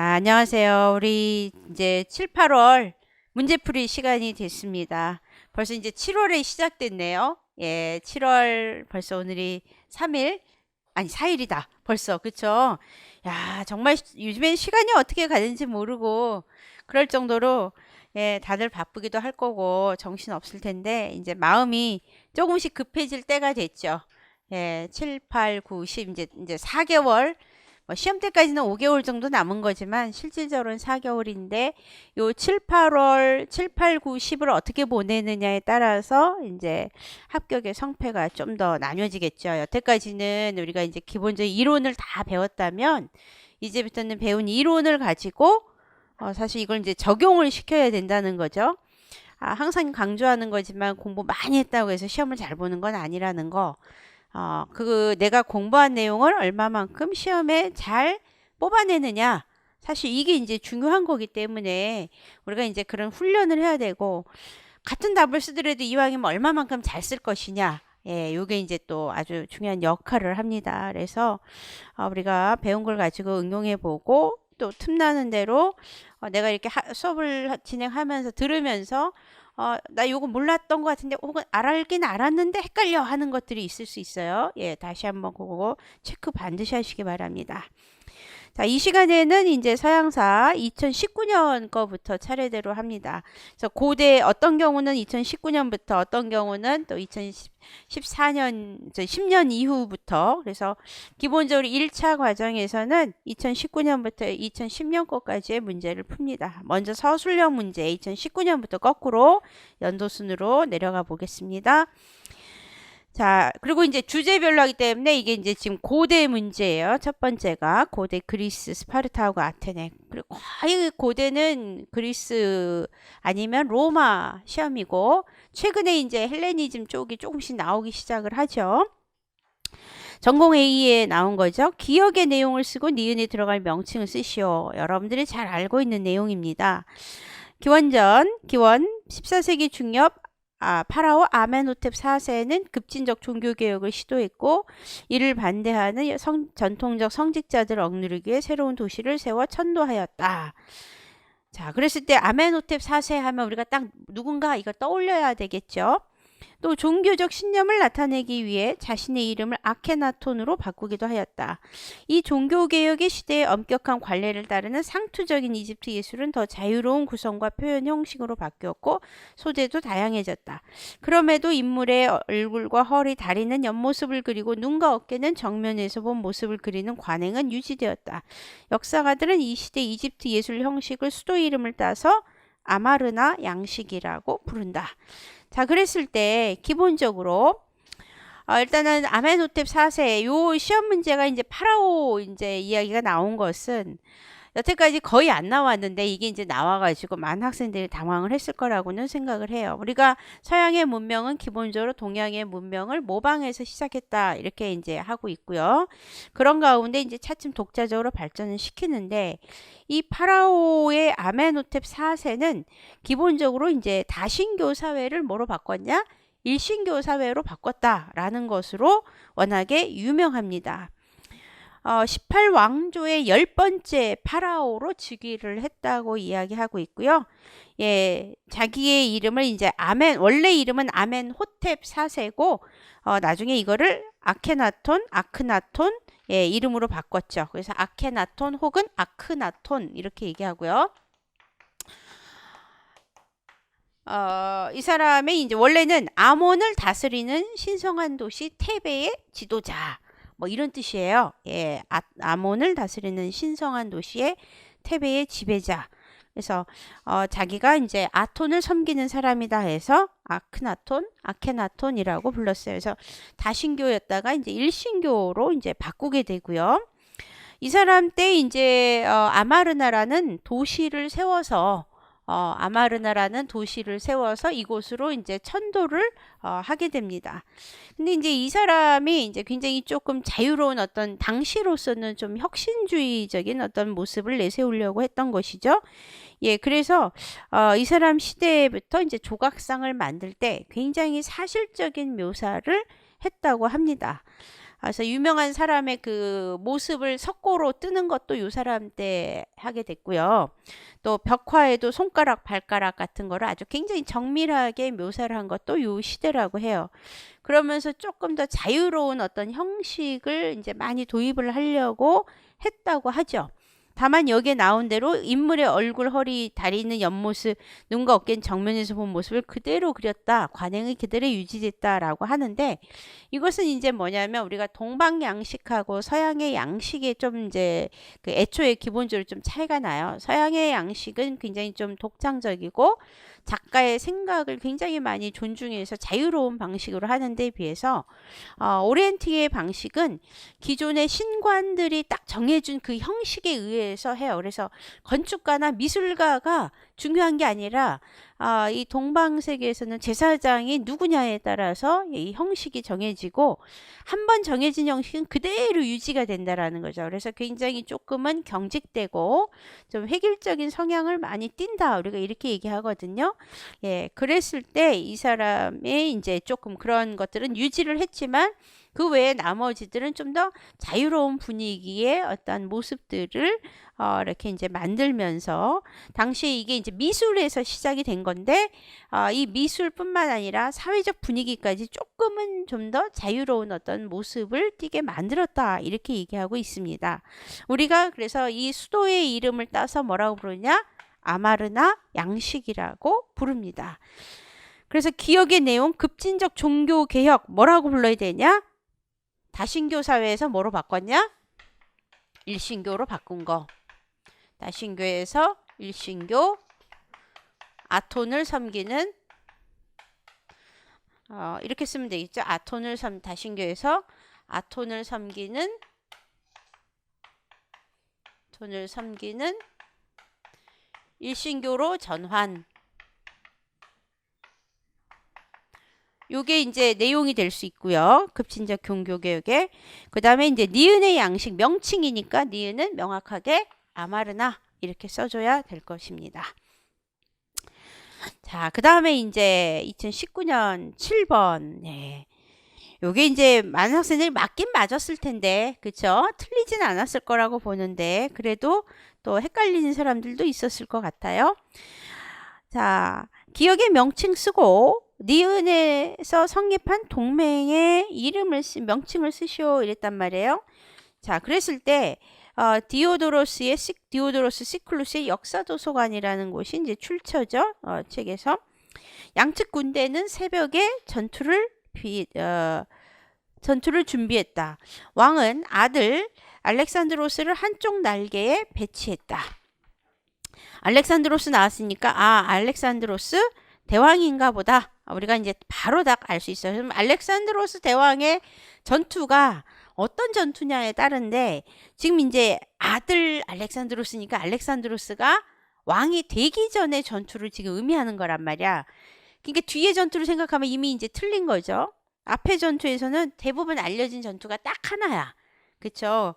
자, 안녕하세요. 우리 이제 7, 8월 문제풀이 시간이 됐습니다. 벌써 이제 7월에 시작됐네요. 예, 7월 벌써 오늘이 3일, 아니 4일이다. 벌써, 그쵸? 야, 정말 요즘엔 시간이 어떻게 가는지 모르고 그럴 정도로 예, 다들 바쁘기도 할 거고 정신 없을 텐데 이제 마음이 조금씩 급해질 때가 됐죠. 예, 7, 8, 9, 10 이제 4개월 시험 때까지는 5개월 정도 남은 거지만 실질적으로는 4개월인데 요 7, 8월 7, 8, 9, 10을 어떻게 보내느냐에 따라서 이제 합격의 성패가 좀 더 나뉘어지겠죠. 여태까지는 우리가 이제 기본적인 이론을 다 배웠다면 이제부터는 배운 이론을 가지고 사실 이걸 이제 적용을 시켜야 된다는 거죠. 항상 강조하는 거지만 공부 많이 했다고 해서 시험을 잘 보는 건 아니라는 거. 내가 공부한 내용을 얼마만큼 시험에 잘 뽑아내느냐. 사실 이게 이제 중요한 거기 때문에 우리가 이제 그런 훈련을 해야 되고, 같은 답을 쓰더라도 이왕이면 얼마만큼 잘 쓸 것이냐. 예, 요게 이제 또 아주 중요한 역할을 합니다. 그래서 우리가 배운 걸 가지고 응용해 보고 또 틈나는 대로 내가 이렇게 수업을 진행하면서 들으면서 나 요거 몰랐던 것 같은데 혹은 알긴 알았는데 헷갈려 하는 것들이 있을 수 있어요. 예, 다시 한번 그거 체크 반드시 하시기 바랍니다. 자, 이 시간에는 이제 서양사 2019년 거부터 차례대로 합니다. 그래서 고대 어떤 경우는 2019년부터 어떤 경우는 또 2014년, 10년 이후부터 그래서 기본적으로 1차 과정에서는 2019년부터 2010년 거까지의 문제를 풉니다. 먼저 서술형 문제 2019년부터 거꾸로 연도순으로 내려가 보겠습니다. 자, 그리고 이제 주제별로 하기 때문에 이게 이제 지금 고대 문제예요. 첫 번째가 고대 그리스, 스파르타하고 아테네. 그리고 거의 고대는 그리스 아니면 로마 시험이고, 최근에 이제 헬레니즘 쪽이 조금씩 나오기 시작을 하죠. 전공 A에 나온 거죠. 기억의 내용을 쓰고 니은에 들어갈 명칭을 쓰시오. 여러분들이 잘 알고 있는 내용입니다. 기원 14세기 중엽 파라오 아멘호텝 4세는 급진적 종교개혁을 시도했고, 이를 반대하는 전통적 성직자들을 억누르기 위해 새로운 도시를 세워 천도하였다. 자, 그랬을 때 아멘호텝 4세 하면 우리가 딱 누군가 이걸 떠올려야 되겠죠. 또 종교적 신념을 나타내기 위해 자신의 이름을 아케나톤으로 바꾸기도 하였다. 이 종교개혁의 시대의 엄격한 관례를 따르는 상투적인 이집트 예술은 더 자유로운 구성과 표현 형식으로 바뀌었고 소재도 다양해졌다. 그럼에도 인물의 얼굴과 허리, 다리는 옆모습을 그리고 눈과 어깨는 정면에서 본 모습을 그리는 관행은 유지되었다. 역사가들은 이 시대 이집트 예술 형식을 수도 이름을 따서 아마르나 양식이라고 부른다. 자, 그랬을 때 기본적으로 일단은 아멘호텝 4세 요 시험 문제가 이제 파라오 이제 이야기가 나온 것은 여태까지 거의 안 나왔는데 이게 이제 나와가지고 많은 학생들이 당황을 했을 거라고는 생각을 해요. 우리가 서양의 문명은 기본적으로 동양의 문명을 모방해서 시작했다 이렇게 이제 하고 있고요. 그런 가운데 이제 차츰 독자적으로 발전을 시키는데 이 파라오의 아멘호텝 4세는 기본적으로 이제 다신교 사회를 뭐로 바꿨냐? 일신교 사회로 바꿨다라는 것으로 워낙에 유명합니다. 18왕조의 10번째 파라오로 즉위를 했다고 이야기하고 있고요. 예, 자기의 이름을 이제 원래 이름은 아멘호텝 4세고, 나중에 이거를 아크나톤, 예, 이름으로 바꿨죠. 그래서 아케나톤 혹은 아크나톤 이렇게 얘기하고요. 이 사람의 이제 원래는 아몬을 다스리는 신성한 도시 테베의 지도자. 뭐 이런 뜻이에요. 예, 아몬을 다스리는 신성한 도시의 테베의 지배자. 그래서 자기가 이제 아톤을 섬기는 사람이다 해서 아케나톤이라고 불렀어요. 그래서 다신교였다가 이제 일신교로 이제 바꾸게 되고요. 이 사람 때 이제 아마르나라는 도시를 세워서 이곳으로 이제 천도를 하게 됩니다. 근데 이제 이 사람이 이제 굉장히 조금 자유로운 어떤 당시로서는 좀 혁신주의적인 어떤 모습을 내세우려고 했던 것이죠. 예, 그래서 이 사람 시대부터 이제 조각상을 만들 때 굉장히 사실적인 묘사를 했다고 합니다. 그래서 유명한 사람의 그 모습을 석고로 뜨는 것도 요 사람 때 하게 됐고요. 또 벽화에도 손가락, 발가락 같은 거를 아주 굉장히 정밀하게 묘사를 한 것도 요 시대라고 해요. 그러면서 조금 더 자유로운 어떤 형식을 이제 많이 도입을 하려고 했다고 하죠. 다만 여기에 나온 대로 인물의 얼굴, 허리, 다리 있는 옆모습, 눈과 어깨는 정면에서 본 모습을 그대로 그렸다. 관행이 그대로 유지됐다라고 하는데, 이것은 이제 뭐냐면 우리가 동방 양식하고 서양의 양식에 좀 이제 그 애초에 기본적으로 좀 차이가 나요. 서양의 양식은 굉장히 좀 독창적이고 작가의 생각을 굉장히 많이 존중해서 자유로운 방식으로 하는 데 비해서 오리엔트의 방식은 기존의 신관들이 딱 정해준 그 형식에 의해서 해요. 그래서 건축가나 미술가가 중요한 게 아니라 이 동방 세계에서는 제사장이 누구냐에 따라서 이 형식이 정해지고 한 번 정해진 형식은 그대로 유지가 된다라는 거죠. 그래서 굉장히 조금은 경직되고 좀 획일적인 성향을 많이 띈다. 우리가 이렇게 얘기하거든요. 예, 그랬을 때 이 사람의 이제 조금 그런 것들은 유지를 했지만 그 외에 나머지들은 좀 더 자유로운 분위기의 어떤 모습들을 이렇게 이제 만들면서 당시에 이게 이제 미술에서 시작이 된 건데 이 미술뿐만 아니라 사회적 분위기까지 조금은 좀 더 자유로운 어떤 모습을 띠게 만들었다 이렇게 얘기하고 있습니다. 우리가 그래서 이 수도의 이름을 따서 뭐라고 부르냐? 아마르나 양식이라고 부릅니다. 그래서 기억의 내용 급진적 종교 개혁 뭐라고 불러야 되냐? 다신교 사회에서 뭐로 바꿨냐? 일신교로 바꾼 거. 다신교에서 일신교, 아톤을 섬기는 이렇게 쓰면 되겠죠. 다신교에서 아톤을 섬기는 일신교로 전환. 요게 이제 내용이 될 수 있고요. 급진적 종교개혁에. 그 다음에 이제 니은의 양식 명칭이니까 니은은 명확하게 아마르나 이렇게 써줘야 될 것입니다. 자, 그 다음에 이제 2019년 7번. 네. 요게 이제 많은 학생들이 맞긴 맞았을 텐데, 그쵸? 틀리진 않았을 거라고 보는데, 그래도 또 헷갈리는 사람들도 있었을 것 같아요. 자, 기억의 명칭 쓰고, 니은에서 성립한 동맹의 명칭을 쓰시오 이랬단 말이에요. 자, 그랬을 때 디오도로스 시클루스의 역사도서관이라는 곳이 이제 출처죠. 책에서 양측 군대는 새벽에 전투를 준비했다. 왕은 아들 알렉산드로스를 한쪽 날개에 배치했다. 알렉산드로스 나왔으니까 알렉산드로스 대왕인가 보다. 우리가 이제 바로 딱 알 수 있어요. 그럼 알렉산드로스 대왕의 전투가 어떤 전투냐에 따른데 지금 이제 아들 알렉산드로스니까 알렉산드로스가 왕이 되기 전에 전투를 지금 의미하는 거란 말이야. 그러니까 뒤에 전투를 생각하면 이미 이제 틀린 거죠. 앞의 전투에서는 대부분 알려진 전투가 딱 하나야. 그쵸?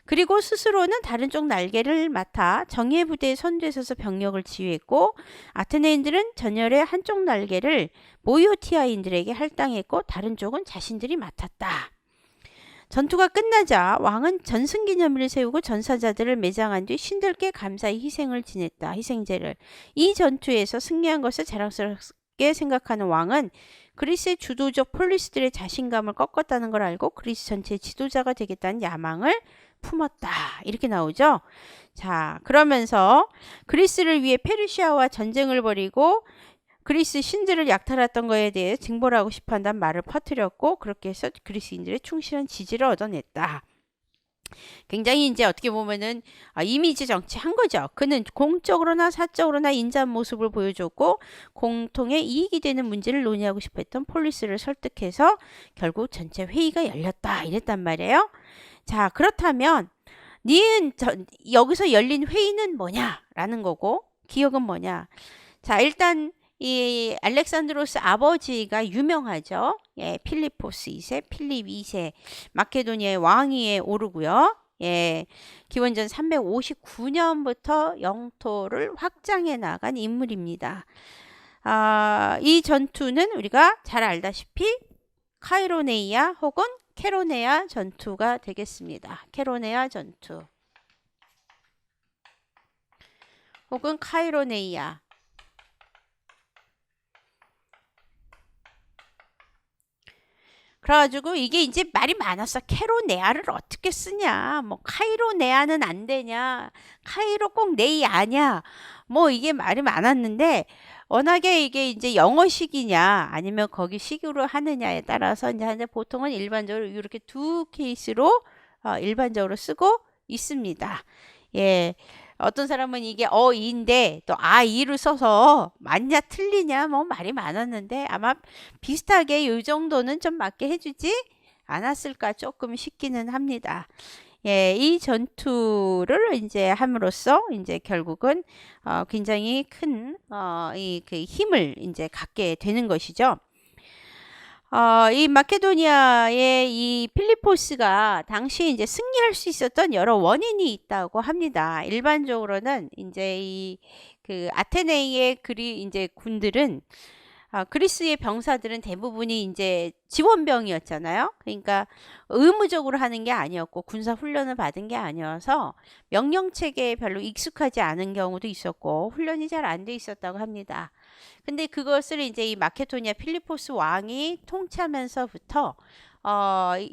그리고 스스로는 다른 쪽 날개를 맡아 정예 부대에 선두에 서서 병력을 지휘했고 아테네인들은 전열의 한쪽 날개를 보이오티아인들에게 할당했고 다른 쪽은 자신들이 맡았다. 전투가 끝나자 왕은 전승기념일을 세우고 전사자들을 매장한 뒤 신들께 감사히 희생제를. 이 전투에서 승리한 것을 자랑스럽게 생각하는 왕은 그리스의 주도적 폴리스들의 자신감을 꺾었다는 걸 알고 그리스 전체의 지도자가 되겠다는 야망을 품었다. 이렇게 나오죠. 자, 그러면서 그리스를 위해 페르시아와 전쟁을 벌이고 그리스 신들을 약탈했던 것에 대해 징벌 하고 싶어 한다는 말을 퍼뜨렸고 그렇게 해서 그리스인들의 충실한 지지를 얻어냈다. 굉장히 이제 어떻게 보면은 이미지 정치한 거죠. 그는 공적으로나 사적으로나 인자한 모습을 보여줬고 공통의 이익이 되는 문제를 논의하고 싶어 했던 폴리스를 설득해서 결국 전체 회의가 열렸다. 이랬단 말이에요. 자, 그렇다면 여기서 열린 회의는 뭐냐라는 거고 기억은 뭐냐. 자, 일단 이 알렉산드로스 아버지가 유명하죠. 예, 필리포스 2세, 필립 2세 마케도니아의 왕위에 오르고요. 예, 기원전 359년부터 영토를 확장해 나간 인물입니다. 이 전투는 우리가 잘 알다시피 카이로네이아 혹은 케로네아 전투가 되겠습니다. 케로네아 전투. 혹은 카이로네이아. 그래가지고 이게 이제 말이 많았어. 케로네아를 어떻게 쓰냐. 뭐 카이로네아는 안 되냐. 카이로 꼭 네이아냐. 뭐 이게 말이 많았는데 워낙에 이게 이제 영어식이냐 아니면 거기 식으로 하느냐에 따라서 이제 보통은 일반적으로 이렇게 두 케이스로 일반적으로 쓰고 있습니다. 예. 어떤 사람은 이게 어인데 또 아이를 써서 맞냐 틀리냐 뭐 말이 많았는데 아마 비슷하게 이 정도는 좀 맞게 해주지 않았을까 조금 싶기는 합니다. 예, 이 전투를 이제 함으로써 이제 결국은 굉장히 큰 이 그 힘을 이제 갖게 되는 것이죠. 이 마케도니아의 이 필리포스가 당시 이제 승리할 수 있었던 여러 원인이 있다고 합니다. 일반적으로는 이제 이 그 아테네의 이제 군들은 그리스의 병사들은 대부분이 이제 지원병이었잖아요. 그러니까 의무적으로 하는 게 아니었고 군사 훈련을 받은 게 아니어서 명령 체계에 별로 익숙하지 않은 경우도 있었고 훈련이 잘 안 돼 있었다고 합니다. 근데 그것을 이제 이 마케도니아 필리포스 왕이 통치하면서부터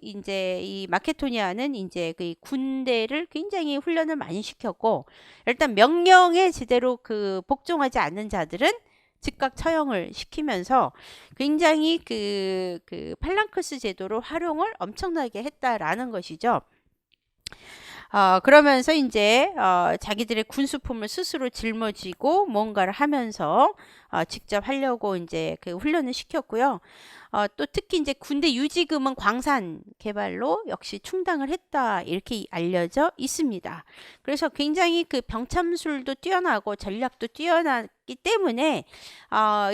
이제 이 마케도니아는 이제 그 군대를 굉장히 훈련을 많이 시켰고 일단 명령에 제대로 그 복종하지 않는 자들은 즉각 처형을 시키면서 굉장히 그 팔랑크스 제도로 활용을 엄청나게 했다라는 것이죠. 그러면서 이제 자기들의 군수품을 스스로 짊어지고 뭔가를 하면서 직접 하려고 이제 그 훈련을 시켰고요. 또 특히 이제 군대 유지금은 광산 개발로 역시 충당을 했다 이렇게 알려져 있습니다. 그래서 굉장히 그 병참술도 뛰어나고 전략도 뛰어났기 때문에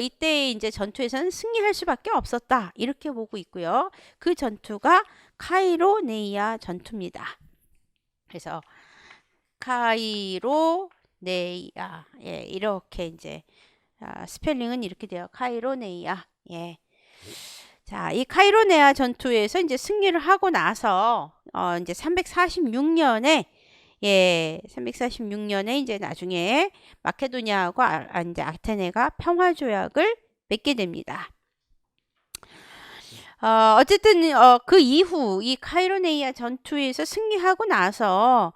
이때 이제 전투에서는 승리할 수밖에 없었다 이렇게 보고 있고요. 그 전투가 카이로네이아 전투입니다. 그래서 카이로네이아 예, 이렇게 이제 스펠링은 이렇게 돼요. 카이로네이아. 예. 자, 이 카이로네아 전투에서 이제 승리를 하고 나서 이제 346년에 예, 346년에 이제 나중에 마케도니아하고 이제 아테네가 평화 조약을 맺게 됩니다. 어쨌든 그 이후 이 카이로네이아 전투에서 승리하고 나서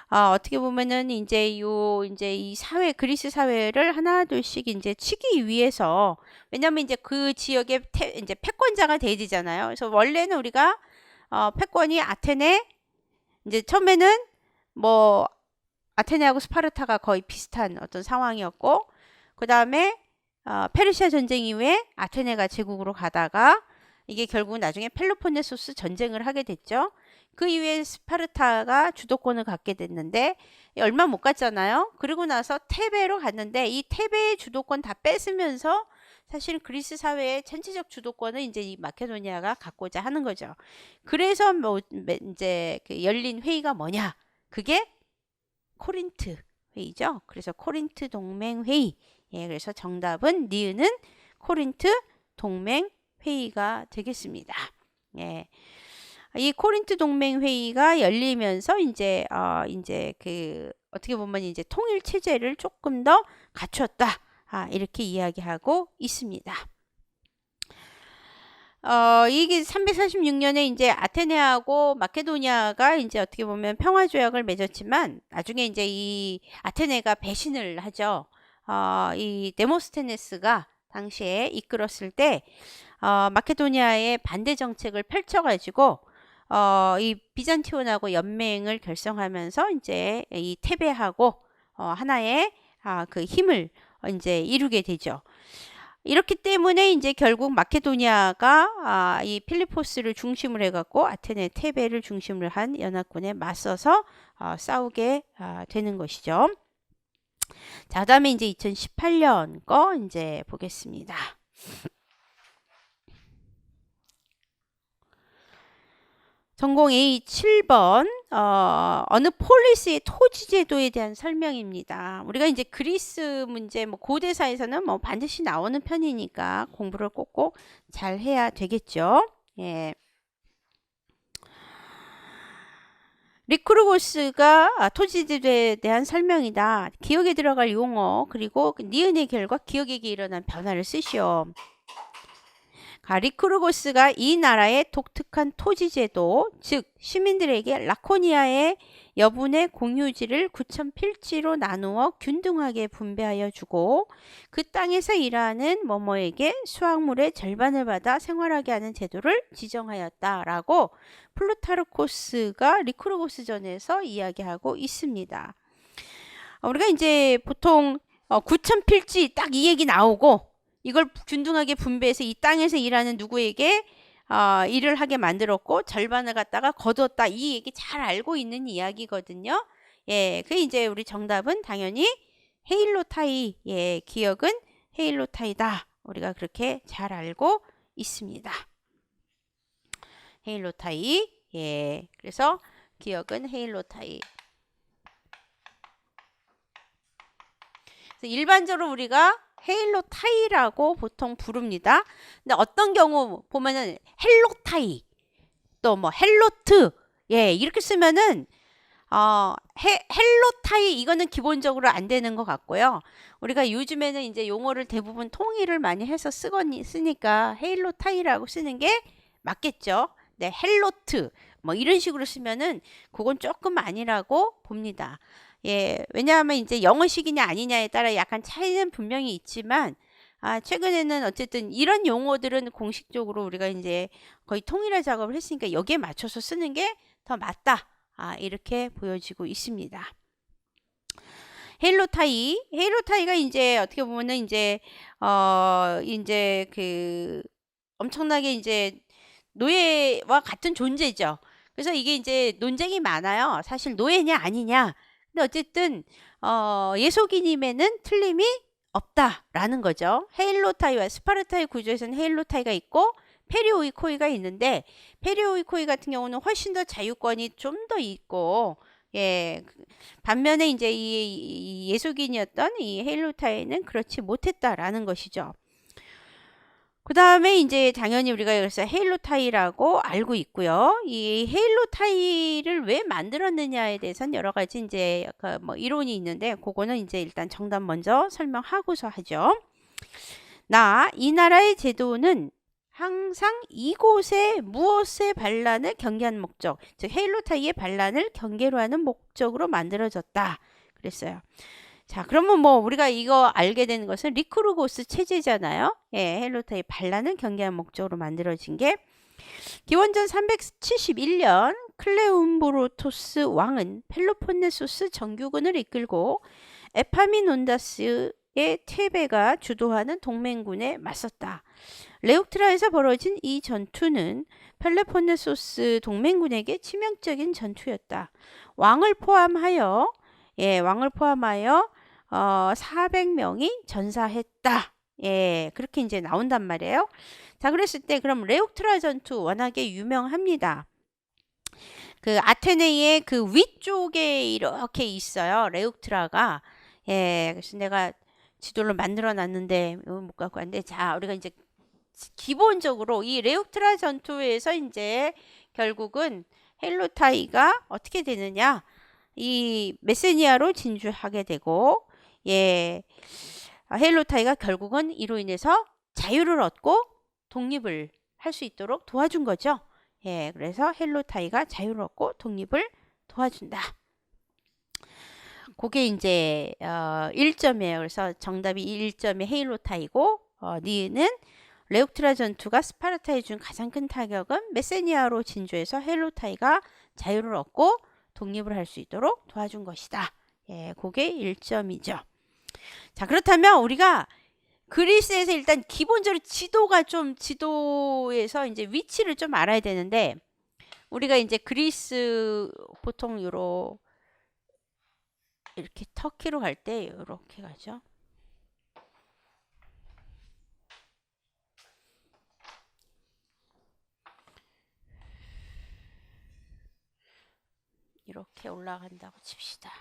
어떻게 보면은 이제 이 사회 그리스 사회를 하나둘씩 이제 치기 위해서 왜냐면 이제 그 지역의 이제 패권자가 돼야 되잖아요. 그래서 원래는 우리가 패권이 아테네 이제 처음에는 뭐 아테네하고 스파르타가 거의 비슷한 어떤 상황이었고 그 다음에 페르시아 전쟁 이후에 아테네가 제국으로 가다가 이게 결국 나중에 펠로폰네소스 전쟁을 하게 됐죠. 그 이후에 스파르타가 주도권을 갖게 됐는데 얼마 못 갔잖아요. 그리고 나서 테베로 갔는데 이 테베의 주도권 다 뺏으면서 사실 그리스 사회의 전체적 주도권을 이제 이 마케도니아가 갖고자 하는 거죠. 그래서 뭐 이제 그 열린 회의가 뭐냐? 그게 코린트 회의죠. 그래서 코린트 동맹 회의. 예, 그래서 정답은 니은은 코린트 동맹 회의가 되겠습니다. 예. 이 코린트 동맹 회의가 열리면서 이제 그 어떻게 보면 이제 통일 체제를 조금 더 갖췄다. 이렇게 이야기하고 있습니다. 이게 346년에 이제 아테네하고 마케도니아가 이제 어떻게 보면 평화 조약을 맺었지만 나중에 이제 이 아테네가 배신을 하죠. 이 데모스테네스가 당시에 이끌었을 때 마케도니아의 반대 정책을 펼쳐가지고 이 비잔티온하고 연맹을 결성하면서 이제 이 테베하고 하나의 그 힘을 이제 이루게 되죠. 이렇기 때문에 이제 결국 마케도니아가 이 필리포스를 중심으로 해갖고 아테네 테베를 중심으로 한 연합군에 맞서서 싸우게 되는 것이죠. 자, 그다음에 이제 2018년 거 이제 보겠습니다. 전공 A 7번 어느 폴리스의 토지 제도에 대한 설명입니다. 우리가 이제 그리스 문제 뭐 고대사에서는 뭐 반드시 나오는 편이니까 공부를 꼭꼭 잘 해야 되겠죠. 예. 리크루고스가 토지들에 대한 설명이다. 기억에 들어갈 용어 그리고 니은의 결과 기억에게 일어난 변화를 쓰시오. 리크루고스가 이 나라의 독특한 토지제도, 즉 시민들에게 라코니아의 여분의 공유지를 9천 필지로 나누어 균등하게 분배하여 주고 그 땅에서 일하는 뭐뭐에게 수확물의 절반을 받아 생활하게 하는 제도를 지정하였다라고 플루타르코스가 리크루고스전에서 이야기하고 있습니다. 우리가 이제 보통 9천 필지 딱 이 얘기 나오고 이걸 균등하게 분배해서 이 땅에서 일하는 누구에게 일을 하게 만들었고 절반을 갖다가 거뒀다. 이 얘기 잘 알고 있는 이야기거든요. 예, 그 이제 우리 정답은 당연히 헤일로타이. 예, 기억은 헤일로타이다. 우리가 그렇게 잘 알고 있습니다. 헤일로타이. 예, 그래서 기억은 헤일로타이. 일반적으로 우리가 헤일로타이라고 보통 부릅니다. 근데 어떤 경우 보면은 헬로타이 또 뭐 헬로트 예 이렇게 쓰면은 헬로타이 이거는 기본적으로 안 되는 것 같고요. 우리가 요즘에는 이제 용어를 대부분 통일을 많이 해서 쓰니까 헤일로타이라고 쓰는 게 맞겠죠. 네, 헬로트 뭐 이런 식으로 쓰면은 그건 조금 아니라고 봅니다. 예, 왜냐하면 이제 영어식이냐 아니냐에 따라 약간 차이는 분명히 있지만 최근에는 어쨌든 이런 용어들은 공식적으로 우리가 이제 거의 통일화 작업을 했으니까 여기에 맞춰서 쓰는 게 더 맞다. 이렇게 보여지고 있습니다. 헤일로타이가 이제 어떻게 보면은 이제 이제 그 엄청나게 이제 노예와 같은 존재죠. 그래서 이게 이제 논쟁이 많아요. 사실 노예냐 아니냐. 근데 어쨌든 예속인임에는 틀림이 없다라는 거죠. 헤일로타이와 스파르타의 구조에서는 헤일로타이가 있고 페리오이코이가 있는데 페리오이코이 같은 경우는 훨씬 더 자유권이 좀 더 있고 예 반면에 이제 이 예속인이었던 이 헤일로타이는 그렇지 못했다라는 것이죠. 그 다음에 이제 당연히 우리가 그래서 헤일로타이라고 알고 있고요. 이 헤일로타이를 왜 만들었느냐에 대해서는 여러 가지 이제 뭐 이론이 있는데 그거는 이제 일단 정답 먼저 설명하고서 하죠. 이 나라의 제도는 항상 이곳의 무엇의 반란을 경계하는 목적, 즉 헤일로타이의 반란을 경계로 하는 목적으로 만들어졌다. 그랬어요. 자, 그러면 뭐 우리가 이거 알게 되는 것은 리크루고스 체제잖아요. 예, 헤일로타이 반란을 경계하는 목적으로 만들어진 게 기원전 371년 클레움브로토스 왕은 펠로폰네소스 정규군을 이끌고 에파미논다스의 테베가 주도하는 동맹군에 맞섰다. 레옥트라에서 벌어진 이 전투는 펠로폰네소스 동맹군에게 치명적인 전투였다. 왕을 포함하여 400명이 전사했다. 예, 그렇게 이제 나온단 말이에요. 자, 그랬을 때 그럼 레옥트라 전투 워낙에 유명합니다. 그 아테네의 그 위쪽에 이렇게 있어요. 레옥트라가. 예, 그래서 내가 지도를 만들어 놨는데 못 갖고 왔는데 자, 우리가 이제 기본적으로 이 레옥트라 전투에서 이제 결국은 헬로타이가 어떻게 되느냐? 이 메세니아로 진주하게 되고 헬로타이가 결국은 이로 인해서 자유를 얻고 독립을 할 수 있도록 도와준 거죠. 예, 그래서 헬로타이가 자유를 얻고 독립을 도와준다. 그게 이제 1점이에요. 그래서 정답이 1점이 헤일로타이고 니은은 레옥트라 전투가 스파르타에 준 가장 큰 타격은 메세니아로 진주해서 헬로타이가 자유를 얻고 독립을 할 수 있도록 도와준 것이다. 예, 그게 1점이죠. 자, 그렇다면 우리가 그리스에서 일단 기본적으로 지도에서 이제 위치를 좀 알아야 되는데 우리가 이제 그리스 보통 이렇게 터키로 갈 때 이렇게 가죠. 이렇게 올라간다고 칩시다.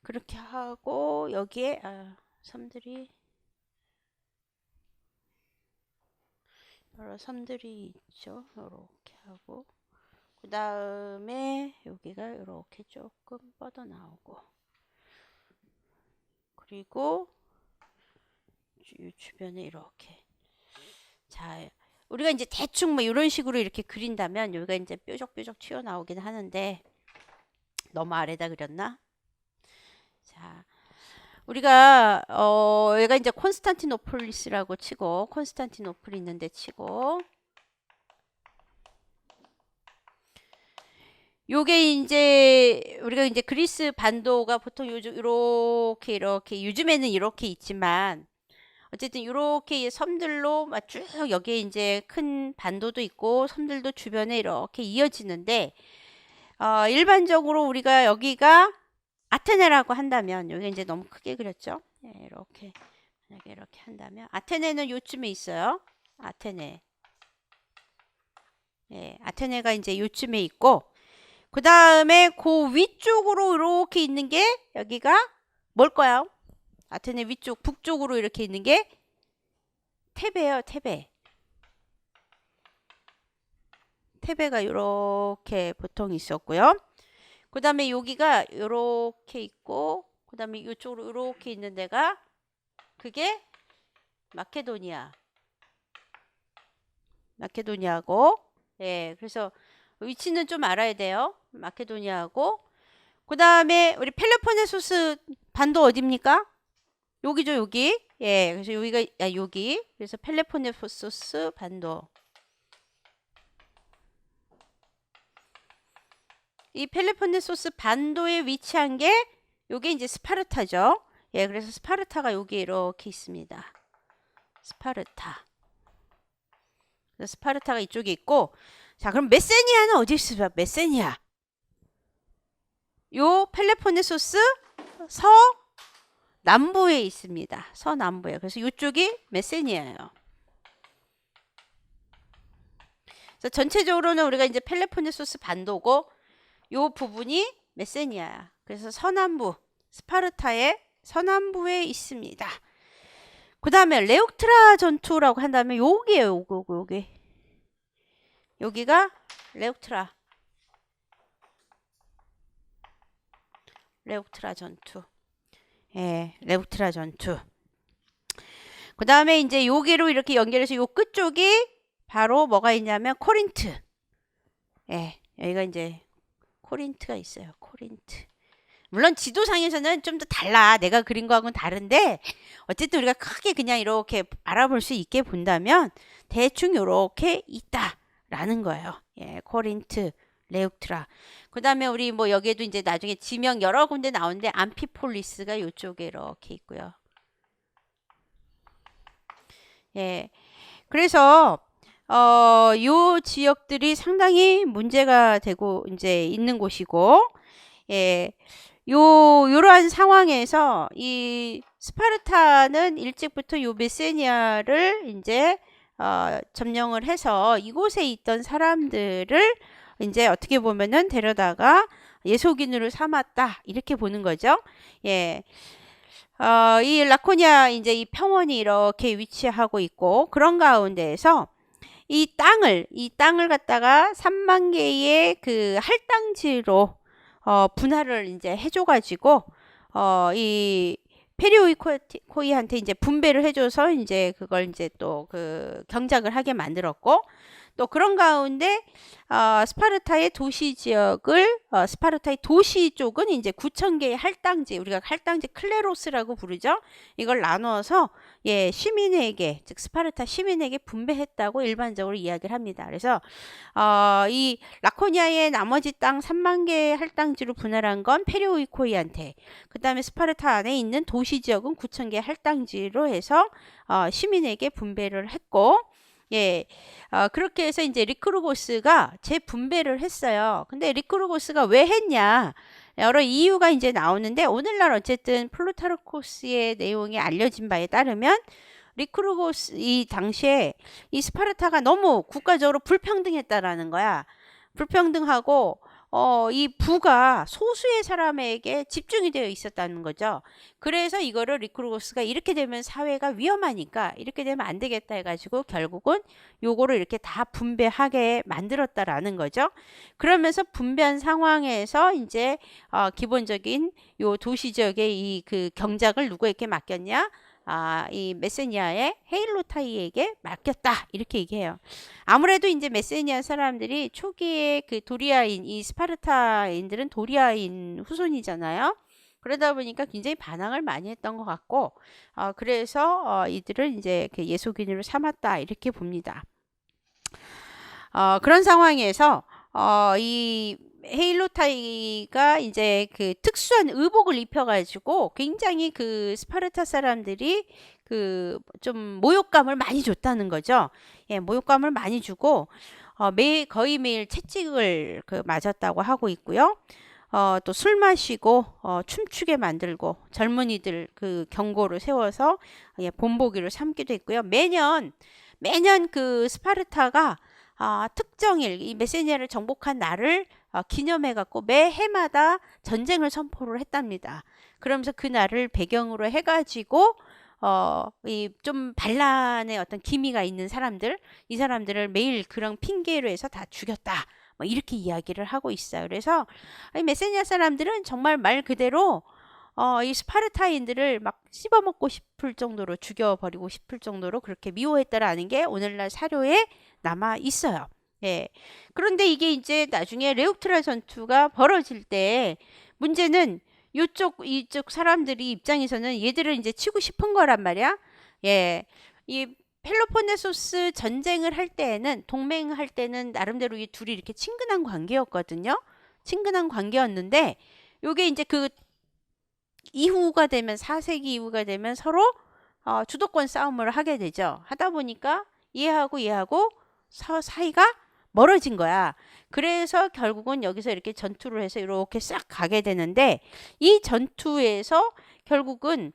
그렇게 하고 여기에 섬들이 여러 섬들이 있죠. 이렇게 하고 그 다음에 여기가 이렇게 조금 뻗어 나오고, 그리고 이 주변에 이렇게. 자, 우리가 이제 대충 뭐 이런 식으로 이렇게 그린다면 여기가 이제 뾰족뾰족 튀어나오긴 하는데 너무 아래다 그렸나? 자, 우리가 얘가 이제 콘스탄티노폴리스라고 치고, 콘스탄티노플이 있는데 치고, 요게 이제 우리가 이제 그리스 반도가 보통 요즘 이렇게 요즘에는 이렇게 있지만 어쨌든 이렇게 섬들로 쭉 여기에 이제 큰 반도도 있고 섬들도 주변에 이렇게 이어지는데, 일반적으로 우리가 여기가 아테네라고 한다면, 여기 이제 너무 크게 그렸죠? 네, 이렇게 만약에 이렇게 한다면 아테네는 요쯤에 있어요. 아테네. 네, 아테네가 이제 요쯤에 있고, 그 다음에 그 위쪽으로 이렇게 있는 게 여기가 뭘까요? 아테네 위쪽 북쪽으로 이렇게 있는 게 테베예요. 테베. 테베가 이렇게 보통 있었고요. 그 다음에 여기가 이렇게 있고, 그 다음에 이쪽으로 이렇게 있는 데가 그게 마케도니아. 마케도니아고, 예, 그래서 위치는 좀 알아야 돼요. 마케도니아고, 그 다음에 우리 펠로폰네소스 반도 어딥니까? 여기죠, 여기. 예, 그래서 여기가 여기. 그래서 펠로폰네소스 반도. 이 펠로폰네소스 반도에 위치한 게 요게 이제 스파르타죠. 예, 그래서 스파르타가 여기 이렇게 있습니다. 스파르타. 스파르타가 이쪽에 있고, 자, 그럼 메세니아는 어디 있어요? 메세니아. 요 펠로폰네소스 서남부에 있습니다. 서남부에. 그래서 이쪽이 메세니아예요. 그래서 전체적으로는 우리가 이제 펠로폰네소스 반도고, 요 부분이 메세니아야. 그래서 서남부, 스파르타의 서남부에 있습니다. 그 다음에 레옥트라 전투라고 한다면 여기에요. 여기. 여기가 레옥트라 전투. 예, 레옥트라 전투. 그 다음에 이제 여기로 이렇게 연결해서 요 끝쪽이 바로 뭐가 있냐면 코린트. 예, 여기가 이제 코린트가 있어요. 코린트. 물론 지도상에서는 좀 더 달라. 내가 그린 거하고는 다른데 어쨌든 우리가 크게 그냥 이렇게 알아볼 수 있게 본다면 대충 이렇게 있다라는 거예요. 예, 코린트, 레옥트라. 그 다음에 우리 뭐 여기에도 이제 나중에 지명 여러 군데 나오는데 암피폴리스가 이쪽에 이렇게 있고요. 예, 그래서 요 지역들이 상당히 문제가 되고 이제 있는 곳이고, 예, 요러한 상황에서 이 스파르타는 일찍부터 요 메세니아를 이제 점령을 해서 이곳에 있던 사람들을 이제 어떻게 보면은 데려다가 예속인으로 삼았다, 이렇게 보는 거죠. 예. 이 라코니아 이제 이 평원이 이렇게 위치하고 있고, 그런 가운데에서 이 땅을 갖다가 3만 개의 그 할당지로 분할을 이제 해줘가지고 이 페리오이코이한테 이제 분배를 해줘서 이제 그걸 이제 또 그 경작을 하게 만들었고, 또 그런 가운데 스파르타의 도시 지역을 스파르타의 도시 쪽은 이제 9천 개의 할당지, 우리가 할당지 클레로스라고 부르죠. 이걸 나눠서 예, 시민에게, 즉 스파르타 시민에게 분배했다고 일반적으로 이야기를 합니다. 그래서 이 라코니아의 나머지 땅 3만 개의 할당지로 분할한 건 페리오이코이한테, 그 다음에 스파르타 안에 있는 도시 지역은 9천 개의 할당지로 해서 시민에게 분배를 했고, 예, 그렇게 해서 이제 리크루고스가 재분배를 했어요. 근데 리크루고스가 왜 했냐? 여러 이유가 이제 나오는데, 오늘날 어쨌든 플루타르코스의 내용이 알려진 바에 따르면 리크루고스 이 당시에 이 스파르타가 너무 국가적으로 불평등했다라는 거야. 불평등하고 이 부가 소수의 사람에게 집중이 되어 있었다는 거죠. 그래서 이거를 리크루고스가 이렇게 되면 사회가 위험하니까 이렇게 되면 안 되겠다 해가지고 결국은 요거를 이렇게 다 분배하게 만들었다라는 거죠. 그러면서 분배한 상황에서 이제 기본적인 요 도시 지역의 이 그 경작을 누구에게 맡겼냐? 이 메세니아의 헤일로타이에게 맡겼다 이렇게 얘기해요. 아무래도 이제 메세니아 사람들이 초기에 그 도리아인 이 스파르타인들은 도리아인 후손이잖아요. 그러다 보니까 굉장히 반항을 많이 했던 것 같고 그래서 이들을 이제 그 예속인으로 삼았다 이렇게 봅니다. 그런 상황에서 이 헤일로타이가 이제 그 특수한 의복을 입혀가지고 굉장히 그 스파르타 사람들이 그 좀 모욕감을 많이 줬다는 거죠. 예, 모욕감을 많이 주고 거의 매일 채찍을 그 맞았다고 하고 있고요. 또 술 마시고 춤추게 만들고 젊은이들 그 경고를 세워서 본보기를 삼기도 했고요. 매년 그 스파르타가 특정일 이 메세니아를 정복한 날을 기념해 갖고 매 해마다 전쟁을 선포를 했답니다. 그러면서 그 날을 배경으로 해 가지고 이 좀 반란의 어떤 기미가 있는 사람들, 이 사람들을 매일 그런 핑계로 해서 다 죽였다. 뭐 이렇게 이야기를 하고 있어요. 그래서 이 메세니아 사람들은 정말 말 그대로 이 스파르타인들을 막 씹어먹고 싶을 정도로 죽여버리고 싶을 정도로 그렇게 미워했다라는 게 오늘날 사료에 남아 있어요. 예. 그런데 이게 이제 나중에 레옥트라 전투가 벌어질 때 문제는 이쪽 사람들이 입장에서는 얘들을 이제 치고 싶은 거란 말이야. 예. 이 펠로폰네소스 전쟁을 할 때에는 동맹할 때는 나름대로 이 둘이 이렇게 친근한 관계였거든요. 친근한 관계였는데 요게 이제 그 이후가 되면 4세기 이후가 되면 서로 주도권 싸움을 하게 되죠. 하다 보니까 얘하고 사이가 멀어진 거야. 그래서 결국은 여기서 이렇게 전투를 해서 이렇게 싹 가게 되는데 이 전투에서 결국은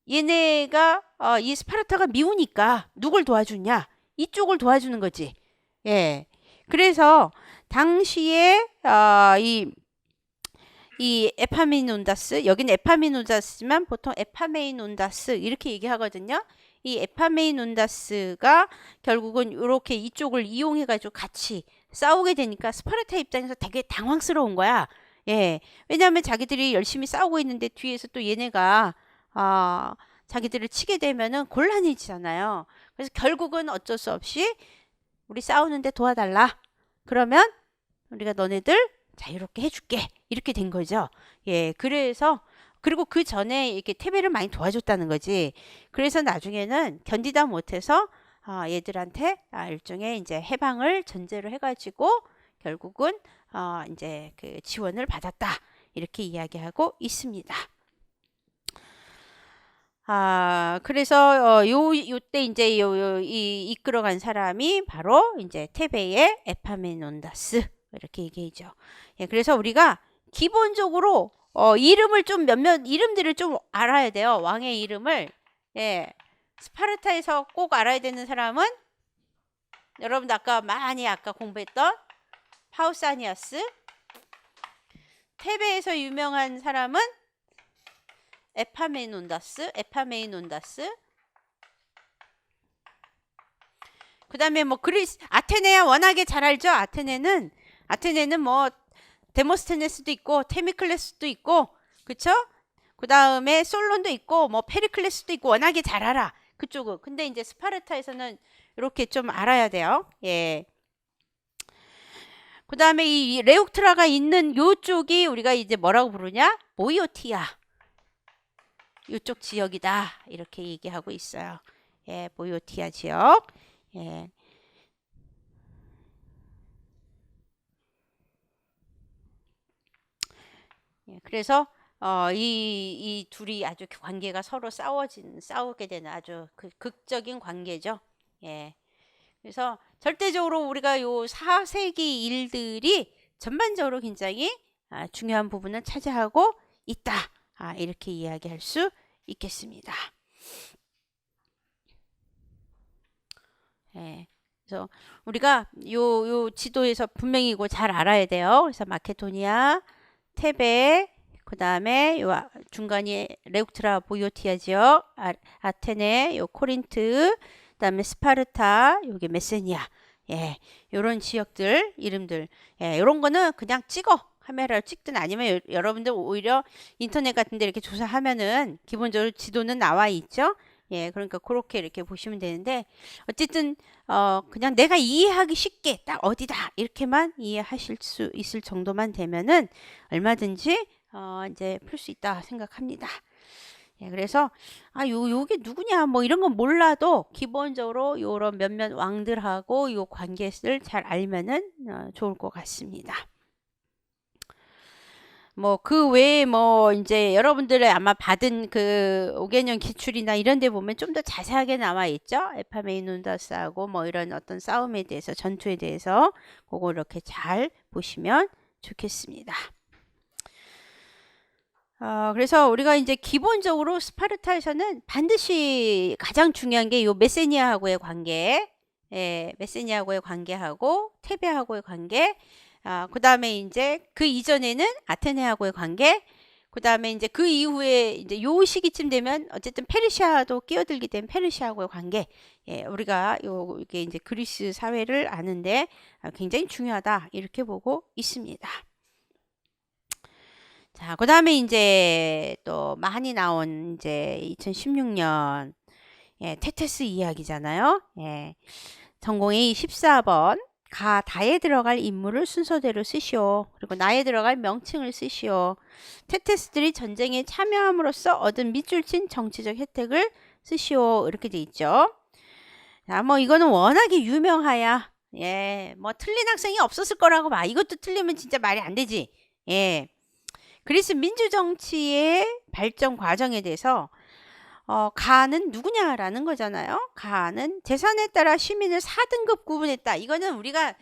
얘네가 이 스파르타가 미우니까 누굴 도와주냐? 이쪽을 도와주는 거지. 예. 그래서 당시에 이 에파미논다스, 여기는 에파미논다스지만 보통 에파메이논다스 이렇게 얘기하거든요. 이 에파메이논다스가 결국은 이렇게 이쪽을 이용해가지고 같이 싸우게 되니까 스파르타 입장에서 되게 당황스러운 거야. 예, 왜냐하면 자기들이 열심히 싸우고 있는데 뒤에서 또 얘네가 자기들을 치게 되면은 곤란해지잖아요. 그래서 결국은 어쩔 수 없이 우리 싸우는데 도와달라. 그러면 우리가 너네들 자유롭게 해줄게. 이렇게 된 거죠. 예, 그래서 그리고 그 전에 이렇게 테베를 많이 도와줬다는 거지. 그래서 나중에는 견디다 못해서 얘들한테 일종의 이제 해방을 전제로 해가지고 결국은 이제 그 지원을 받았다. 이렇게 이야기하고 있습니다. 그래서 요때 이제 이 이끌어간 사람이 바로 이제 테베의 에파메논다스 이렇게 얘기하죠. 예, 그래서 우리가 기본적으로 이름을 좀 몇몇 이름들을 좀 알아야 돼요. 왕의 이름을. 예. 스파르타에서 꼭 알아야 되는 사람은 여러분도 아까 공부했던 파우사니아스. 테베에서 유명한 사람은 에파메논다스. 그다음에 뭐 아테네야 워낙에 잘 알죠. 아테네는 뭐 데모스테네스도 있고 테미클레스도 있고 그쵸? 그다음에 솔론도 있고 뭐 페리클레스도 있고 워낙에 잘 알아. 그쪽은. 근데 이제 스파르타에서는 이렇게 좀 알아야 돼요. 예. 그다음에 이 레옥트라가 있는 요쪽이 우리가 이제 뭐라고 부르냐? 보이오티아. 요쪽 지역이다. 이렇게 얘기하고 있어요. 예, 보이오티아 지역. 예. 예, 그래서 이 둘이 아주 관계가 서로 싸우게 되는 아주 극적인 관계죠. 예. 그래서 절대적으로 우리가 요 4세기 일들이 전반적으로 굉장히 중요한 부분을 차지하고 있다. 이렇게 이야기할 수 있겠습니다. 예. 그래서 우리가 요 지도에서 분명히 이거 잘 알아야 돼요. 그래서 마케도니아, 테베, 그 다음에 요 중간이 레우트라 보이오티아 지역, 아테네, 요 코린트, 그 다음에 스파르타, 요게 메세니아. 예, 요런 지역들 이름들. 예, 요런 거는 그냥 찍어. 카메라를 찍든 아니면 여러분들 오히려 인터넷 같은 데 이렇게 조사하면은 기본적으로 지도는 나와 있죠. 예, 그러니까 그렇게 이렇게 보시면 되는데 어쨌든 그냥 내가 이해하기 쉽게 딱 어디다 이렇게만 이해하실 수 있을 정도만 되면은 얼마든지 이제 풀 수 있다 생각합니다. 예, 그래서 요게 누구냐 뭐 이런 건 몰라도 기본적으로 요런 몇몇 왕들하고 요 관계를 잘 알면은 좋을 것 같습니다. 뭐 그 외에 뭐 이제 여러분들의 아마 받은 그 5개년 기출이나 이런 데 보면 좀 더 자세하게 나와 있죠. 에파메니논다스하고 뭐 이런 어떤 싸움에 대해서 전투에 대해서 그거 이렇게 잘 보시면 좋겠습니다. 그래서 우리가 이제 기본적으로 스파르타에서는 반드시 가장 중요한 게 요 메세니아하고의 관계, 예, 메세니아하고의 관계하고 테베하고의 관계, 그 다음에 이제 그 이전에는 아테네하고의 관계, 그 다음에 이제 그 이후에 이제 요 시기쯤 되면 어쨌든 페르시아도 끼어들기 때문에 페르시아하고의 관계, 예, 우리가 이게 이제 그리스 사회를 아는데 굉장히 중요하다 이렇게 보고 있습니다. 자, 그 다음에 이제 또 많이 나온 이제 2016년 예, 테테스 이야기잖아요. 예, 전공이 14번 가 다에 들어갈 인물을 순서대로 쓰시오. 그리고 나에 들어갈 명칭을 쓰시오. 테테스들이 전쟁에 참여함으로써 얻은 밑줄 친 정치적 혜택을 쓰시오. 이렇게 돼 있죠. 자, 뭐 이거는 워낙에 유명하야. 예, 뭐 틀린 학생이 없었을 거라고 봐. 이것도 틀리면 진짜 말이 안 되지. 예. 그리스 민주정치의 발전 과정에 대해서 가는 누구냐라는 거잖아요. 가는 재산에 따라 시민을 4등급 구분했다. 이거는 우리가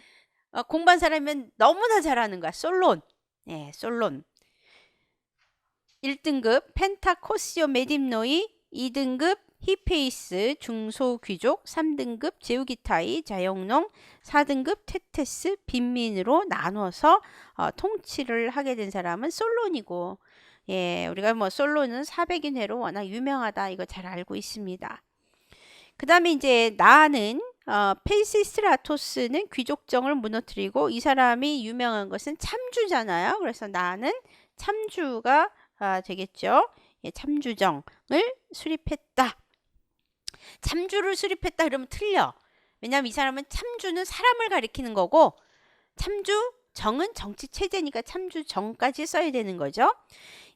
공부한 사람이면 너무나 잘 아는 거야. 솔론. 예, 솔론. 1등급 펜타코시오 메딥노이, 2등급 히페이스 중소귀족, 3등급 제우기타이 자영농, 4등급 테테스 빈민으로 나눠서 통치를 하게 된 사람은 솔론이고, 예, 우리가 뭐 솔론은 400인회로 워낙 유명하다 이거 잘 알고 있습니다. 그 다음에 이제 나는 페이시스트라토스는 귀족정을 무너뜨리고 이 사람이 유명한 것은 참주잖아요. 그래서 나는 참주가 되겠죠. 예, 참주정을 수립했다. 참주를 수립했다 그러면 틀려. 왜냐하면 이 사람은 참주는 사람을 가리키는 거고 참주정은 정치 체제니까 참주정까지 써야 되는 거죠.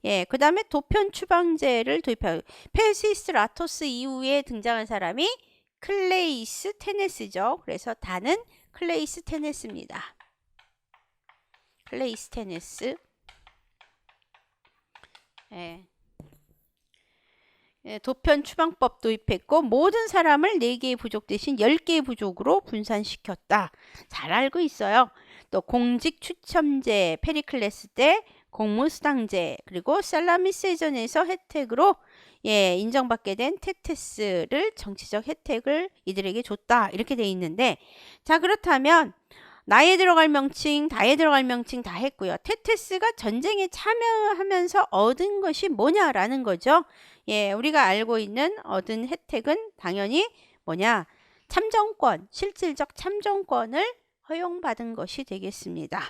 예, 그 다음에 도편 추방제를 도입하고 페시스라토스 이후에 등장한 사람이 클레이스 테네스죠. 그래서 다는 클레이스 테네스입니다. 클레이스 테네스. 예. 도편 추방법 도입했고 모든 사람을 4개의 부족 대신 10개의 부족으로 분산시켰다. 잘 알고 있어요. 또 공직 추첨제 페리클레스 때 공무수당제 그리고 살라미스전에서 혜택으로 예, 인정받게 된 테테스를 정치적 혜택을 이들에게 줬다. 이렇게 돼 있는데 자 그렇다면 나에 들어갈 명칭, 다에 들어갈 명칭 다 했고요. 테테스가 전쟁에 참여하면서 얻은 것이 뭐냐라는 거죠. 예, 우리가 알고 있는 얻은 혜택은 당연히 뭐냐? 참정권, 실질적 참정권을 허용받은 것이 되겠습니다.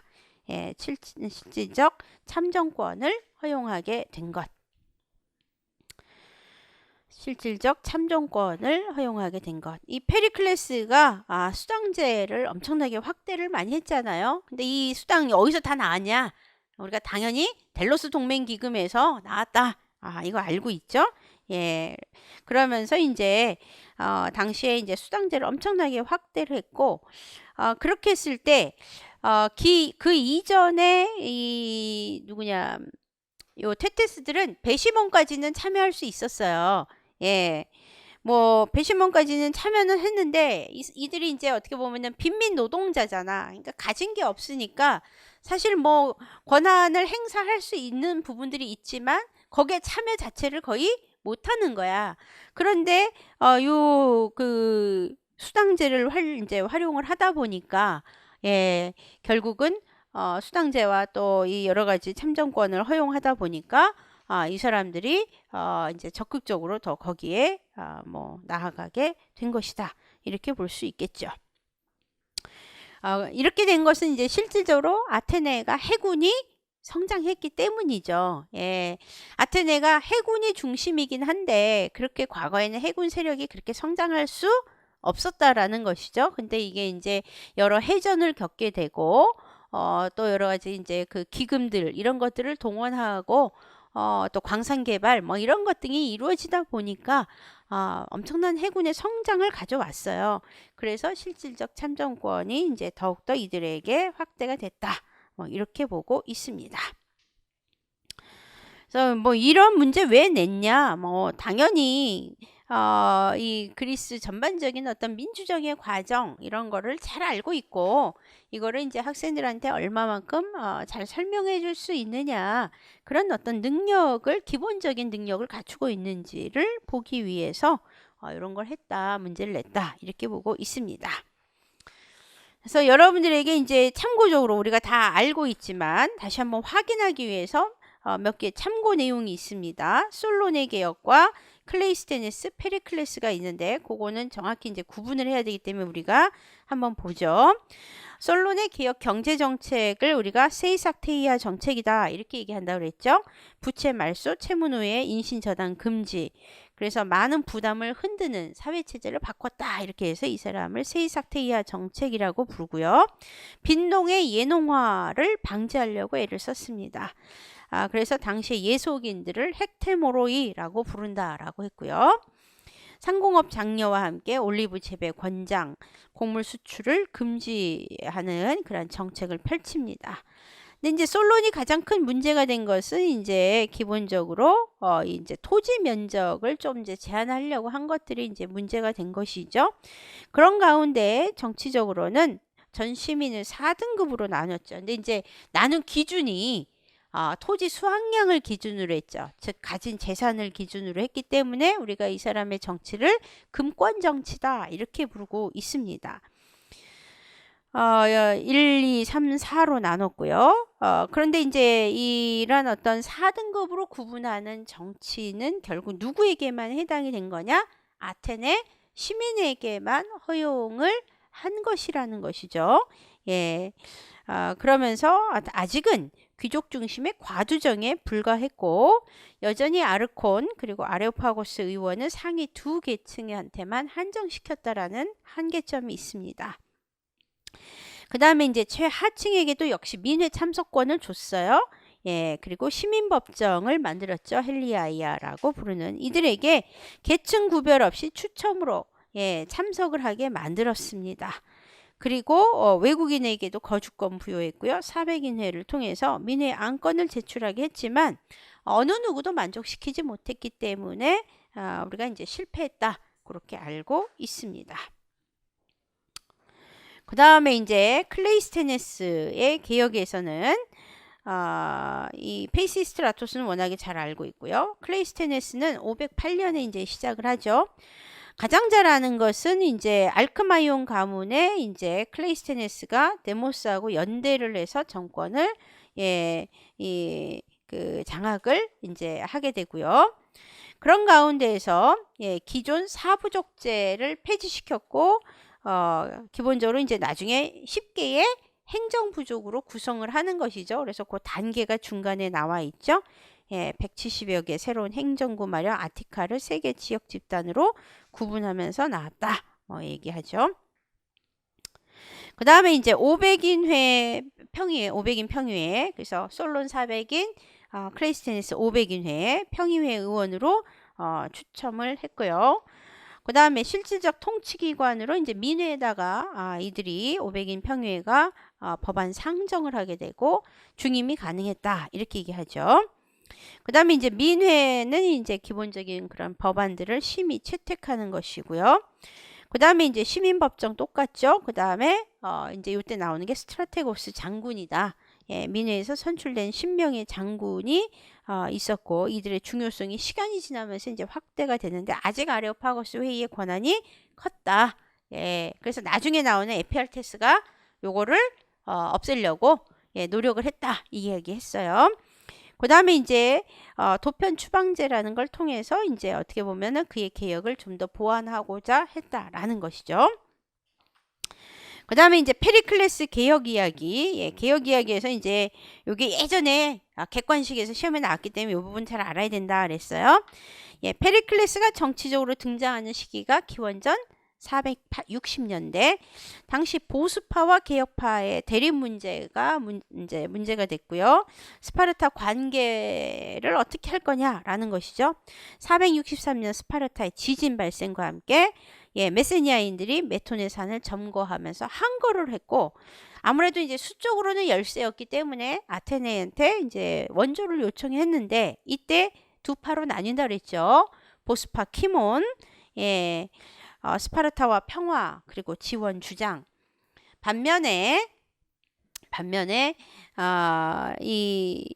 예, 실질적 참정권을 허용하게 된 것. 실질적 참정권을 허용하게 된 것. 이 페리클레스가 수당제를 엄청나게 확대를 많이 했잖아요. 근데 이 수당이 어디서 다 나왔냐? 우리가 당연히 델로스 동맹기금에서 나왔다. 이거 알고 있죠? 예. 그러면서 이제 당시에 이제 수당제를 엄청나게 확대를 했고 그렇게 했을 때 그 이전에 이 누구냐? 요 테테스들은 배심원까지는 참여할 수 있었어요. 예. 뭐 배심원까지는 참여는 했는데 이들이 이제 어떻게 보면은 빈민 노동자잖아. 그러니까 가진 게 없으니까 사실 뭐 권한을 행사할 수 있는 부분들이 있지만 거기에 참여 자체를 거의 못 하는 거야. 그런데 요 그 수당제를 이제 활용을 하다 보니까 결국은 수당제와 또 이 여러 가지 참정권을 허용하다 보니까 이 사람들이 이제 적극적으로 더 거기에 뭐 나아가게 된 것이다. 이렇게 볼 수 있겠죠. 이렇게 된 것은 이제 실질적으로 아테네가 해군이 성장했기 때문이죠. 아테네가 해군이 중심이긴 한데 그렇게 과거에는 해군 세력이 그렇게 성장할 수 없었다라는 것이죠. 근데 이게 이제 여러 해전을 겪게 되고 또 여러 가지 이제 그 기금들 이런 것들을 동원하고 또 광산 개발 뭐 이런 것 등이 이루어지다 보니까 엄청난 해군의 성장을 가져왔어요. 그래서 실질적 참정권이 이제 더욱더 이들에게 확대가 됐다. 뭐 이렇게 보고 있습니다. 그래서 뭐 이런 문제 왜 냈냐? 뭐 당연히 이 그리스 전반적인 어떤 민주정의 과정 이런 거를 잘 알고 있고 이거를 이제 학생들한테 얼마만큼 잘 설명해 줄 수 있느냐 그런 어떤 능력을 기본적인 능력을 갖추고 있는지를 보기 위해서 이런 걸 했다 문제를 냈다 이렇게 보고 있습니다. 그래서 여러분들에게 이제 참고적으로 우리가 다 알고 있지만 다시 한번 확인하기 위해서 몇 개 참고 내용이 있습니다. 솔론의 개혁과 클레이스테네스, 페리클레스가 있는데 그거는 정확히 이제 구분을 해야 되기 때문에 우리가 한번 보죠. 솔론의 개혁 경제 정책을 우리가 세이삭테이아 정책이다 이렇게 얘기한다고 그랬죠. 부채 말소, 채무 노예, 인신 저당 금지. 그래서 많은 부담을 흔드는 사회 체제를 바꿨다 이렇게 해서 이 사람을 세이삭테이아 정책이라고 부르고요. 빈농의 예농화를 방지하려고 애를 썼습니다. 그래서 당시에 예속인들을 헥테모로이라고 부른다라고 했고요. 상공업 장려와 함께 올리브 재배 권장, 곡물 수출을 금지하는 그런 정책을 펼칩니다. 근데 이제 솔론이 가장 큰 문제가 된 것은 이제 기본적으로 이제 토지 면적을 좀 이제 제한하려고 한 것들이 이제 문제가 된 것이죠. 그런 가운데 정치적으로는 전 시민을 4등급으로 나눴죠. 근데 이제 나눈 기준이 토지 수확량을 기준으로 했죠. 즉 가진 재산을 기준으로 했기 때문에 우리가 이 사람의 정치를 금권 정치다 이렇게 부르고 있습니다. 1, 2, 3, 4로 나눴고요. 그런데 이제 이런 어떤 4등급으로 구분하는 정치는 결국 누구에게만 해당이 된 거냐? 아테네 시민에게만 허용을 한 것이라는 것이죠. 그러면서 아직은 귀족 중심의 과두정에 불과했고 여전히 아르콘 그리고 아레오파고스 의원은 상위 두 계층한테만 한정시켰다라는 한계점이 있습니다. 그 다음에 이제 최하층에게도 역시 민회 참석권을 줬어요. 그리고 시민법정을 만들었죠. 헬리아이아라고 부르는 이들에게 계층 구별 없이 추첨으로 참석을 하게 만들었습니다. 그리고 외국인에게도 거주권 부여했고요. 사백인회를 통해서 민회 안건을 제출하게 했지만 어느 누구도 만족시키지 못했기 때문에 우리가 이제 실패했다. 그렇게 알고 있습니다. 그 다음에 이제 클레이스테네스의 개혁에서는 이 페이시스트라토스는 워낙에 잘 알고 있고요. 클레이스테네스는 508년에 이제 시작을 하죠. 가장 잘 아는 것은 이제 알크마이온 가문의 이제 클레이스테네스가 데모스하고 연대를 해서 정권을 그 장악을 이제 하게 되고요. 그런 가운데에서 기존 사부족제를 폐지시켰고 기본적으로 이제 나중에 10개의 행정부족으로 구성을 하는 것이죠. 그래서 그 단계가 중간에 나와 있죠. 170여 개 새로운 행정구 마련 아티카를 3개 지역 집단으로 구분하면서 나왔다. 뭐 얘기하죠. 그 다음에 이제 500인 평의회, 그래서 솔론 400인, 클레이스테네스 500인회 평의회 의원으로 추첨을 했고요. 그 다음에 실질적 통치기관으로 이제 민회에다가 이들이 500인 평의회가 법안 상정을 하게 되고 중임이 가능했다. 이렇게 얘기하죠. 그 다음에 이제 민회는 이제 기본적인 그런 법안들을 심의 채택하는 것이고요. 그 다음에 이제 시민법정 똑같죠. 그 다음에 이제 이때 나오는 게 스트라테고스 장군이다. 민회에서 선출된 10명의 장군이 있었고 이들의 중요성이 시간이 지나면서 이제 확대가 되는데 아직 아레오파고스 회의의 권한이 컸다. 예, 그래서 나중에 나오는 에피알테스가 요거를 없애려고 노력을 했다 이 이야기 했어요. 그 다음에 이제 도편 추방제라는 걸 통해서 이제 어떻게 보면은 그의 개혁을 좀 더 보완하고자 했다라는 것이죠. 그 다음에 이제 페리클레스 개혁 이야기, 개혁 이야기에서 이제 요게 예전에 객관식에서 시험에 나왔기 때문에 이 부분 잘 알아야 된다 그랬어요. 페리클레스가 정치적으로 등장하는 시기가 기원전 460년대. 당시 보수파와 개혁파의 대립 문제가 됐고요. 스파르타 관계를 어떻게 할 거냐라는 것이죠. 463년 스파르타의 지진 발생과 함께 메세니아인들이 메토네 산을 점거하면서 항거를 했고, 아무래도 이제 수적으로는 열세였기 때문에 아테네한테 이제 원조를 요청했는데, 이때 두 파로 나뉜다 그랬죠. 보수파 키몬, 스파르타와 평화 그리고 지원 주장. 반면에 이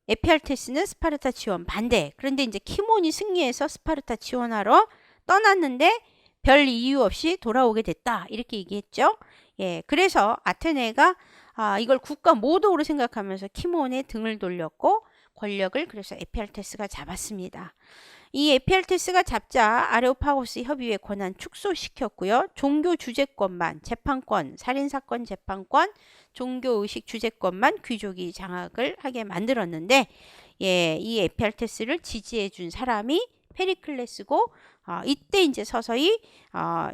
에피알테스는 스파르타 지원 반대. 그런데 이제 키몬이 승리해서 스파르타 지원하러 떠났는데 별 이유 없이 돌아오게 됐다. 이렇게 얘기했죠. 그래서 아테네가 이걸 국가 모독으로 생각하면서 키몬의 등을 돌렸고 권력을 그래서 에피알테스가 잡았습니다. 이 에피알테스가 잡자 아레오파고스 협의회 권한 축소시켰고요. 종교 주재권만, 재판권, 살인사건 재판권, 종교의식 주재권만 귀족이 장악을 하게 만들었는데, 이 에피알테스를 지지해준 사람이 페리클레스고, 이때 이제 서서히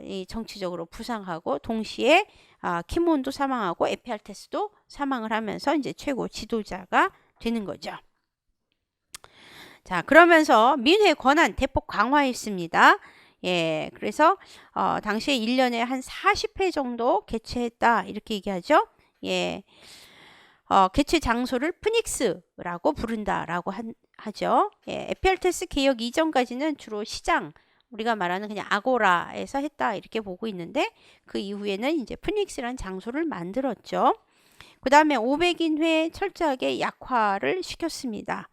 이 정치적으로 부상하고 동시에 키몬도 사망하고 에피알테스도 사망을 하면서 이제 최고 지도자가 되는 거죠. 자, 그러면서 민회 권한 대폭 강화했습니다. 그래서 당시에 1년에 한 40회 정도 개최했다 이렇게 얘기하죠. 개최 장소를 프닉스라고 부른다라고 하죠. 에피알테스 개혁 이전까지는 주로 시장, 우리가 말하는 그냥 아고라에서 했다 이렇게 보고 있는데, 그 이후에는 이제 프닉스라는 장소를 만들었죠. 그 다음에 500인회 철저하게 약화를 시켰습니다.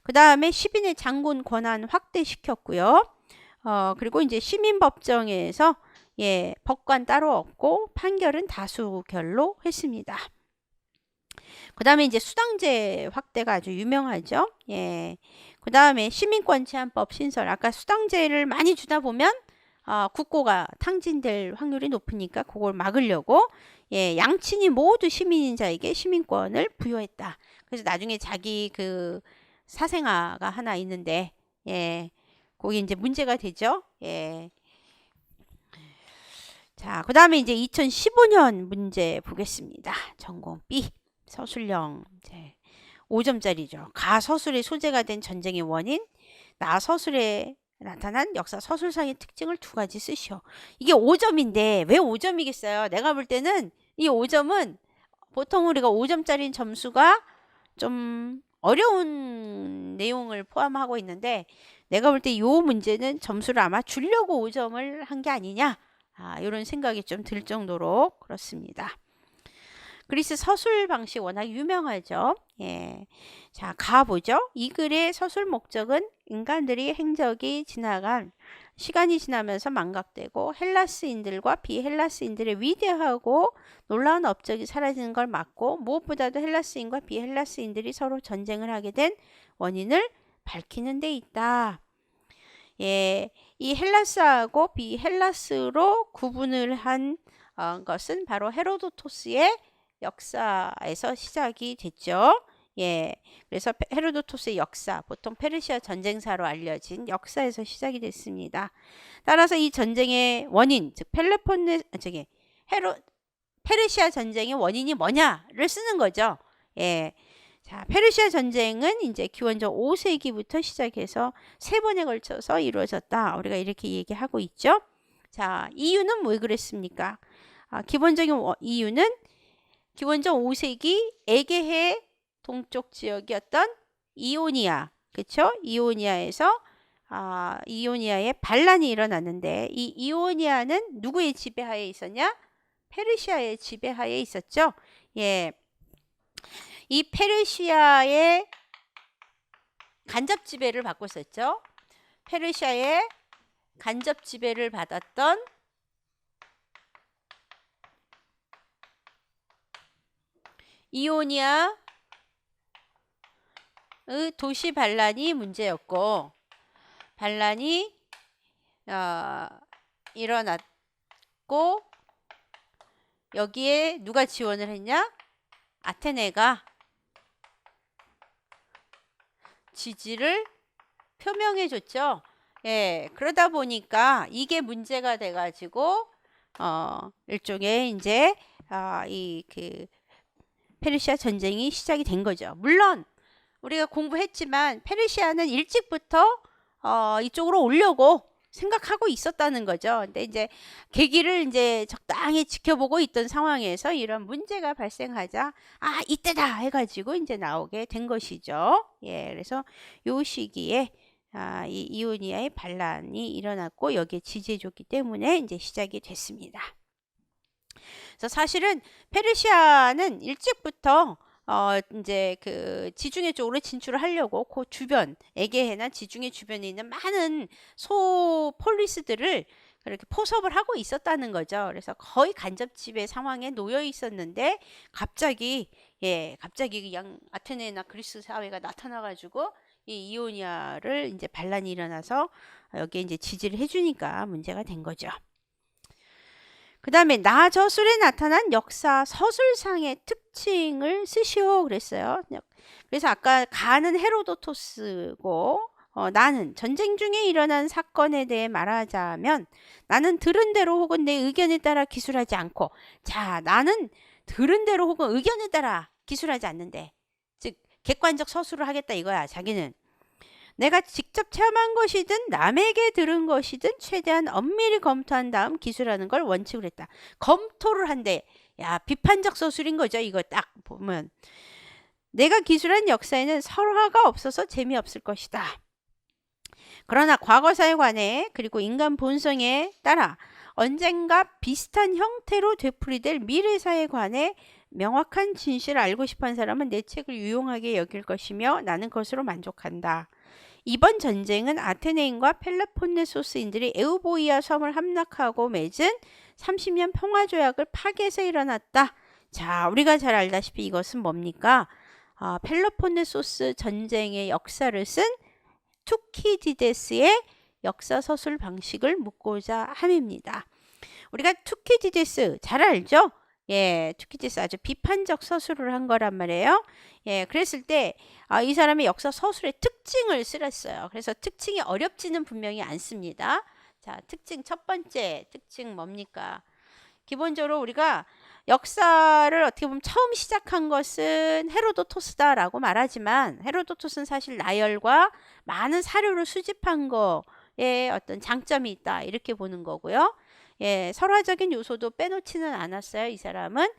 그 다음에 10인의 장군 권한 확대시켰고요. 그리고 이제 시민법정에서 법관 따로 없고 판결은 다수결로 했습니다. 그 다음에 이제 수당제 확대가 아주 유명하죠. 그 다음에 시민권 제한법 신설. 아까 수당제를 많이 주다 보면 국고가 탕진될 확률이 높으니까 그걸 막으려고 양친이 모두 시민인 자에게 시민권을 부여했다. 그래서 나중에 자기 그 사생아가 하나 있는데 거기 이제 문제가 되죠. 자, 그 다음에 이제 2015년 문제 보겠습니다. 전공 B 서술형 5점짜리죠. 가서술의 소재가 된 전쟁의 원인, 나서술에 나타난 역사 서술상의 특징을 두 가지 쓰시오. 이게 5점인데 왜 5점이겠어요? 내가 볼 때는 이 5점은 보통 우리가 5점짜리 점수가 좀 어려운 내용을 포함하고 있는데, 내가 볼 때 이 문제는 점수를 아마 주려고 5점을 한 게 아니냐, 이런 생각이 좀 들 정도로 그렇습니다. 그리스 서술 방식 워낙 유명하죠. 자, 가보죠. 이 글의 서술 목적은 인간들이 행적이 지나간 시간이 지나면서 망각되고 헬라스인들과 비헬라스인들의 위대하고 놀라운 업적이 사라지는 걸 막고, 무엇보다도 헬라스인과 비헬라스인들이 서로 전쟁을 하게 된 원인을 밝히는 데 있다. 이 헬라스하고 비헬라스로 구분을 한 것은 바로 헤로도토스의 역사에서 시작이 됐죠. 그래서 헤로도토스의 역사, 보통 페르시아 전쟁사로 알려진 역사에서 시작이 됐습니다. 따라서 이 전쟁의 원인, 즉 페르시아 전쟁의 원인이 뭐냐를 쓰는 거죠. 자, 페르시아 전쟁은 이제 기원전 5세기부터 시작해서 3번에 걸쳐서 이루어졌다. 우리가 이렇게 얘기하고 있죠. 자, 이유는 왜 그랬습니까? 기본적인 이유는 기원전 5세기 에게해 동쪽 지역이었던 이오니아, 그렇죠? 이오니아에서 이오니아에 반란이 일어났는데, 이 이오니아는 누구의 지배하에 있었냐? 페르시아의 지배하에 있었죠. 이 페르시아의 간접 지배를 받고 있었죠. 페르시아의 간접 지배를 받았던 이오니아의 도시 반란이 문제였고, 반란이 일어났고, 여기에 누가 지원을 했냐? 아테네가 지지를 표명해 줬죠. 예, 그러다 보니까 이게 문제가 돼가지고 일종의 이제 이 그 페르시아 전쟁이 시작이 된 거죠. 물론 우리가 공부했지만 페르시아는 일찍부터 이쪽으로 오려고 생각하고 있었다는 거죠. 근데 이제 계기를 이제 적당히 지켜보고 있던 상황에서 이런 문제가 발생하자 이때다 해가지고 이제 나오게 된 것이죠. 예, 그래서 요 시기에 이 이오니아의 반란이 일어났고 여기에 지지해줬기 때문에 이제 시작이 됐습니다. 그래서 사실은 페르시아는 일찍부터 이제 그 지중해 쪽으로 진출을 하려고 그 주변 에게해나 지중해 주변에 있는 많은 폴리스들을 그렇게 포섭을 하고 있었다는 거죠. 그래서 거의 간접지배 상황에 놓여 있었는데 갑자기 그냥 아테네나 그리스 사회가 나타나가지고 이 이오니아를 이제 반란이 일어나서 여기에 이제 지지를 해주니까 문제가 된 거죠. 그 다음에 나저술에 나타난 역사 서술상의 특징을 쓰시오 그랬어요. 그래서 아까 가는 헤로도토스고 나는 전쟁 중에 일어난 사건에 대해 말하자면 나는 들은 대로 혹은 내 의견에 따라 기술하지 않고 나는 들은 대로 혹은 의견에 따라 기술하지 않는데 즉 객관적 서술을 하겠다 이거야. 자기는 내가 직접 체험한 것이든 남에게 들은 것이든 최대한 엄밀히 검토한 다음 기술하는 걸 원칙으로 했다. 검토를 한대. 비판적 서술인 거죠. 이거 딱 보면. 내가 기술한 역사에는 설화가 없어서 재미없을 것이다. 그러나 과거사에 관해 그리고 인간 본성에 따라 언젠가 비슷한 형태로 되풀이될 미래사에 관해 명확한 진실을 알고 싶어하는 사람은 내 책을 유용하게 여길 것이며 나는 그것으로 만족한다. 이번 전쟁은 아테네인과 펠로폰네소스인들이 에우보이아 섬을 함락하고 맺은 30년 평화조약을 파괴해서 일어났다. 자, 우리가 잘 알다시피 이것은 뭡니까? 펠로폰네소스 전쟁의 역사를 쓴 투키디데스의 역사서술 방식을 묻고자 함입니다. 우리가 투키디데스 잘 알죠? 예, 투키디데스 아주 비판적 서술을 한 거란 말이에요. 예, 그랬을 때 이 사람의 역사 서술의 특징을 쓰랬어요. 그래서 특징이 어렵지는 분명히 않습니다. 자, 특징 첫 번째 특징 뭡니까? 기본적으로 우리가 역사를 어떻게 보면 처음 시작한 것은 헤로도토스다라고 말하지만 헤로도토스는 사실 나열과 많은 사료를 수집한 거에 어떤 장점이 있다 이렇게 보는 거고요. 예, 설화적인 요소도 빼놓지는 않았어요. 이 사람은.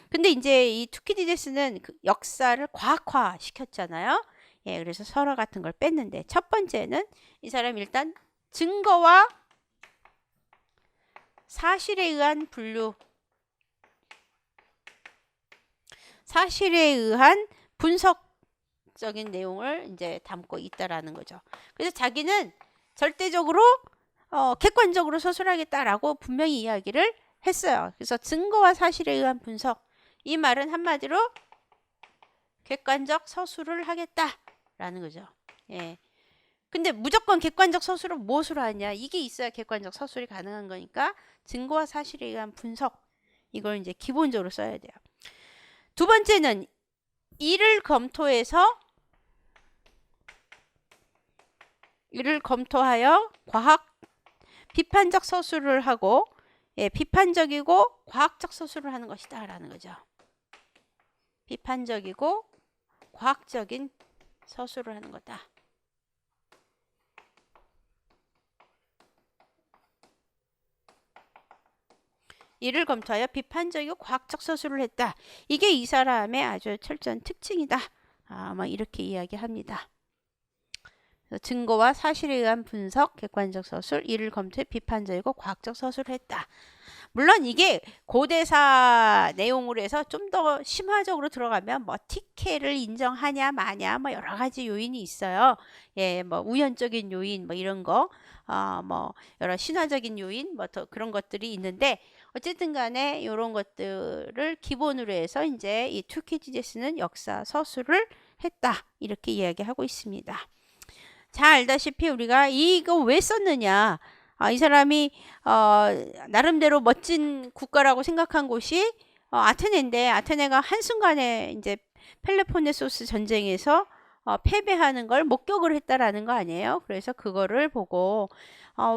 근데 이제 이 투키디데스는 그 역사를 과학화 시켰잖아요. 예, 그래서 설화 같은 걸 뺐는데 첫 번째는 이 사람 일단 증거와 사실에 의한 분류, 사실에 의한 분석적인 내용을 이제 담고 있다라는 거죠. 그래서 자기는 절대적으로 객관적으로 서술하겠다라고 분명히 이야기를 했어요. 그래서 증거와 사실에 의한 분석, 이 말은 한마디로 객관적 서술을 하겠다라는 거죠. 예. 근데 무조건 객관적 서술을 무엇으로 하냐? 이게 있어야 객관적 서술이 가능한 거니까 증거와 사실에 의한 분석, 이걸 이제 기본적으로 써야 돼요. 두 번째는 이를 검토하여 과학 비판적 서술을 하고 비판적이고 과학적 서술을 하는 것이다 라는 거죠. 비판적이고 과학적인 서술을 하는 거다. 이를 검토하여 비판적이고 과학적 서술을 했다. 이게 이 사람의 아주 철저한 특징이다. 이렇게 이야기합니다. 증거와 사실에 의한 분석, 객관적 서술, 이를 검토해 비판적이고 과학적 서술을 했다. 물론 이게 고대사 내용으로 해서 좀 더 심화적으로 들어가면 티케를 인정하냐 마냐 여러 가지 요인이 있어요. 예, 우연적인 요인 이런 거 뭐 여러 신화적인 요인 뭐 더 그런 것들이 있는데 어쨌든 간에 이런 것들을 기본으로 해서 이제 이 투키디데스는 역사 서술을 했다 이렇게 이야기하고 있습니다. 잘 알다시피 우리가 이거 왜 썼느냐, 이 사람이 나름대로 멋진 국가라고 생각한 곳이 아테네인데 아테네가 한순간에 이제 펠로폰네소스 전쟁에서 패배하는 걸 목격을 했다라는 거 아니에요. 그래서 그거를 보고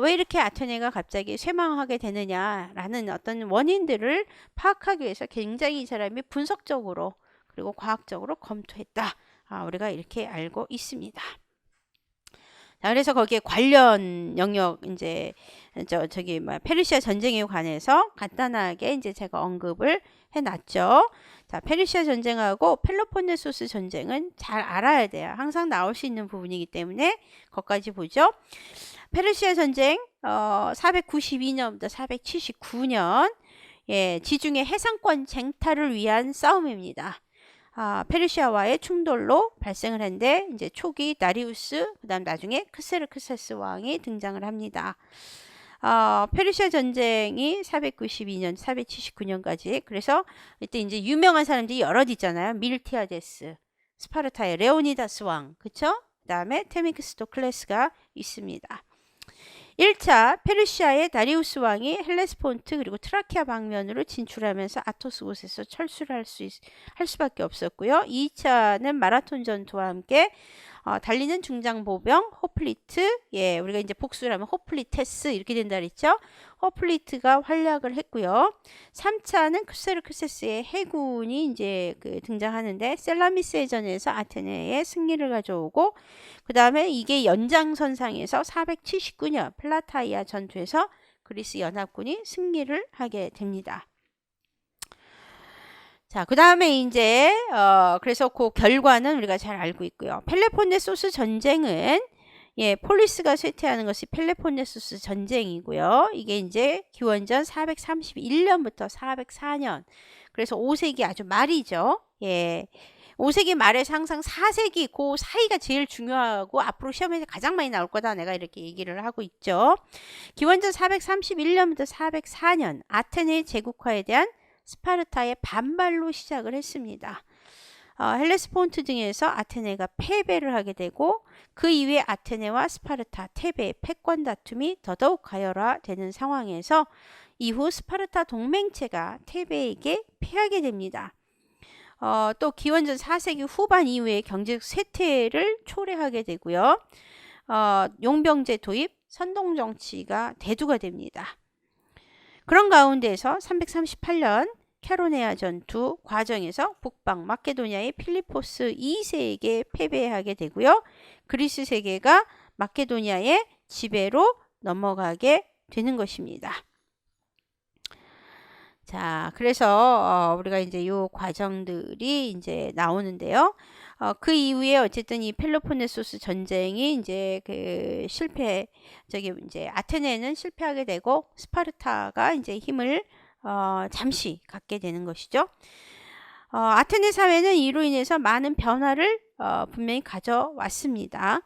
왜 이렇게 아테네가 갑자기 쇠망하게 되느냐라는 어떤 원인들을 파악하기 위해서 굉장히 이 사람이 분석적으로 그리고 과학적으로 검토했다. 우리가 이렇게 알고 있습니다. 자, 그래서 거기에 관련 영역 이제 저기 페르시아 전쟁에 관해서 간단하게 이제 제가 언급을 해놨죠. 자, 페르시아 전쟁하고 펠로폰네소스 전쟁은 잘 알아야 돼요. 항상 나올 수 있는 부분이기 때문에 거기까지 보죠. 페르시아 전쟁 492년부터 479년 지중해 해상권 쟁탈을 위한 싸움입니다. 페르시아와의 충돌로 발생을 했는데 이제 초기 다리우스 그다음 나중에 크세르크세스 왕이 등장을 합니다. 페르시아 전쟁이 492년, 479년까지. 그래서 이때 이제 유명한 사람들이 여럿 있잖아요. 밀티아데스, 스파르타의 레오니다스 왕, 그쵸? 그다음에 테미크스토클레스가 있습니다. 1차 페르시아의 다리우스 왕이 헬레스폰트 그리고 트라키아 방면으로 진출하면서 아토스 곳에서 철수를 할 수밖에 없었고요. 2차는 마라톤 전투와 함께 달리는 중장보병 호플리트, 우리가 이제 복수를 하면 호플리테스 이렇게 된다 그랬죠. 호플리트가 활약을 했고요. 3차는 크세르크세스의 해군이 이제 등장하는데 셀라미스 해전에서 아테네의 승리를 가져오고, 그 다음에 이게 연장선상에서 479년 플라타이아 전투에서 그리스 연합군이 승리를 하게 됩니다. 자, 그 다음에 이제 그래서 그 결과는 우리가 잘 알고 있고요. 펠로폰네소스 전쟁은 폴리스가 쇠퇴하는 것이 펠로폰네소스 전쟁이고요. 이게 이제 기원전 431년부터 404년. 그래서 5세기 아주 말이죠. 5세기 말에서 항상 4세기 그 사이가 제일 중요하고 앞으로 시험에서 가장 많이 나올 거다. 내가 이렇게 얘기를 하고 있죠. 기원전 431년부터 404년 아테네 제국화에 대한 스파르타의 반발로 시작을 했습니다. 헬레스폰트 등에서 아테네가 패배를 하게 되고 그 이후에 아테네와 스파르타, 테베의 패권 다툼이 더더욱 가열화되는 상황에서 이후 스파르타 동맹체가 테베에게 패하게 됩니다. 또 기원전 4세기 후반 이후에 경제적 쇠퇴를 초래하게 되고요. 용병제 도입, 선동정치가 대두가 됩니다. 그런 가운데에서 338년 캐로네아 전투 과정에서 북방 마케도니아의 필리포스 2세에게 패배하게 되고요. 그리스 세계가 마케도니아의 지배로 넘어가게 되는 것입니다. 자, 그래서 우리가 이제 요 과정들이 이제 나오는데요. 그 이후에 어쨌든 이 펠로폰네소스 전쟁이 이제 이제 아테네는 실패하게 되고 스파르타가 이제 힘을 잠시 갖게 되는 것이죠. 아테네 사회는 이로 인해서 많은 변화를 분명히 가져왔습니다.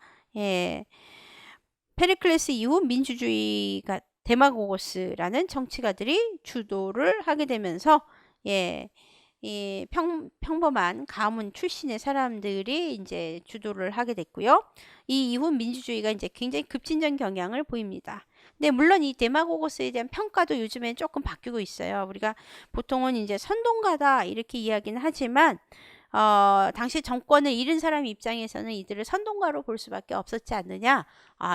페리클레스 이후 민주주의가 데마고고스라는 정치가들이 주도를 하게 되면서 이 평범한 가문 출신의 사람들이 이제 주도를 하게 됐고요. 이 이후 민주주의가 이제 굉장히 급진전 경향을 보입니다. 근데 물론 이 데마고고스에 대한 평가도 요즘에 조금 바뀌고 있어요. 우리가 보통은 이제 선동가다 이렇게 이야기는 하지만 당시 정권을 잃은 사람 입장에서는 이들을 선동가로 볼 수밖에 없었지 않느냐,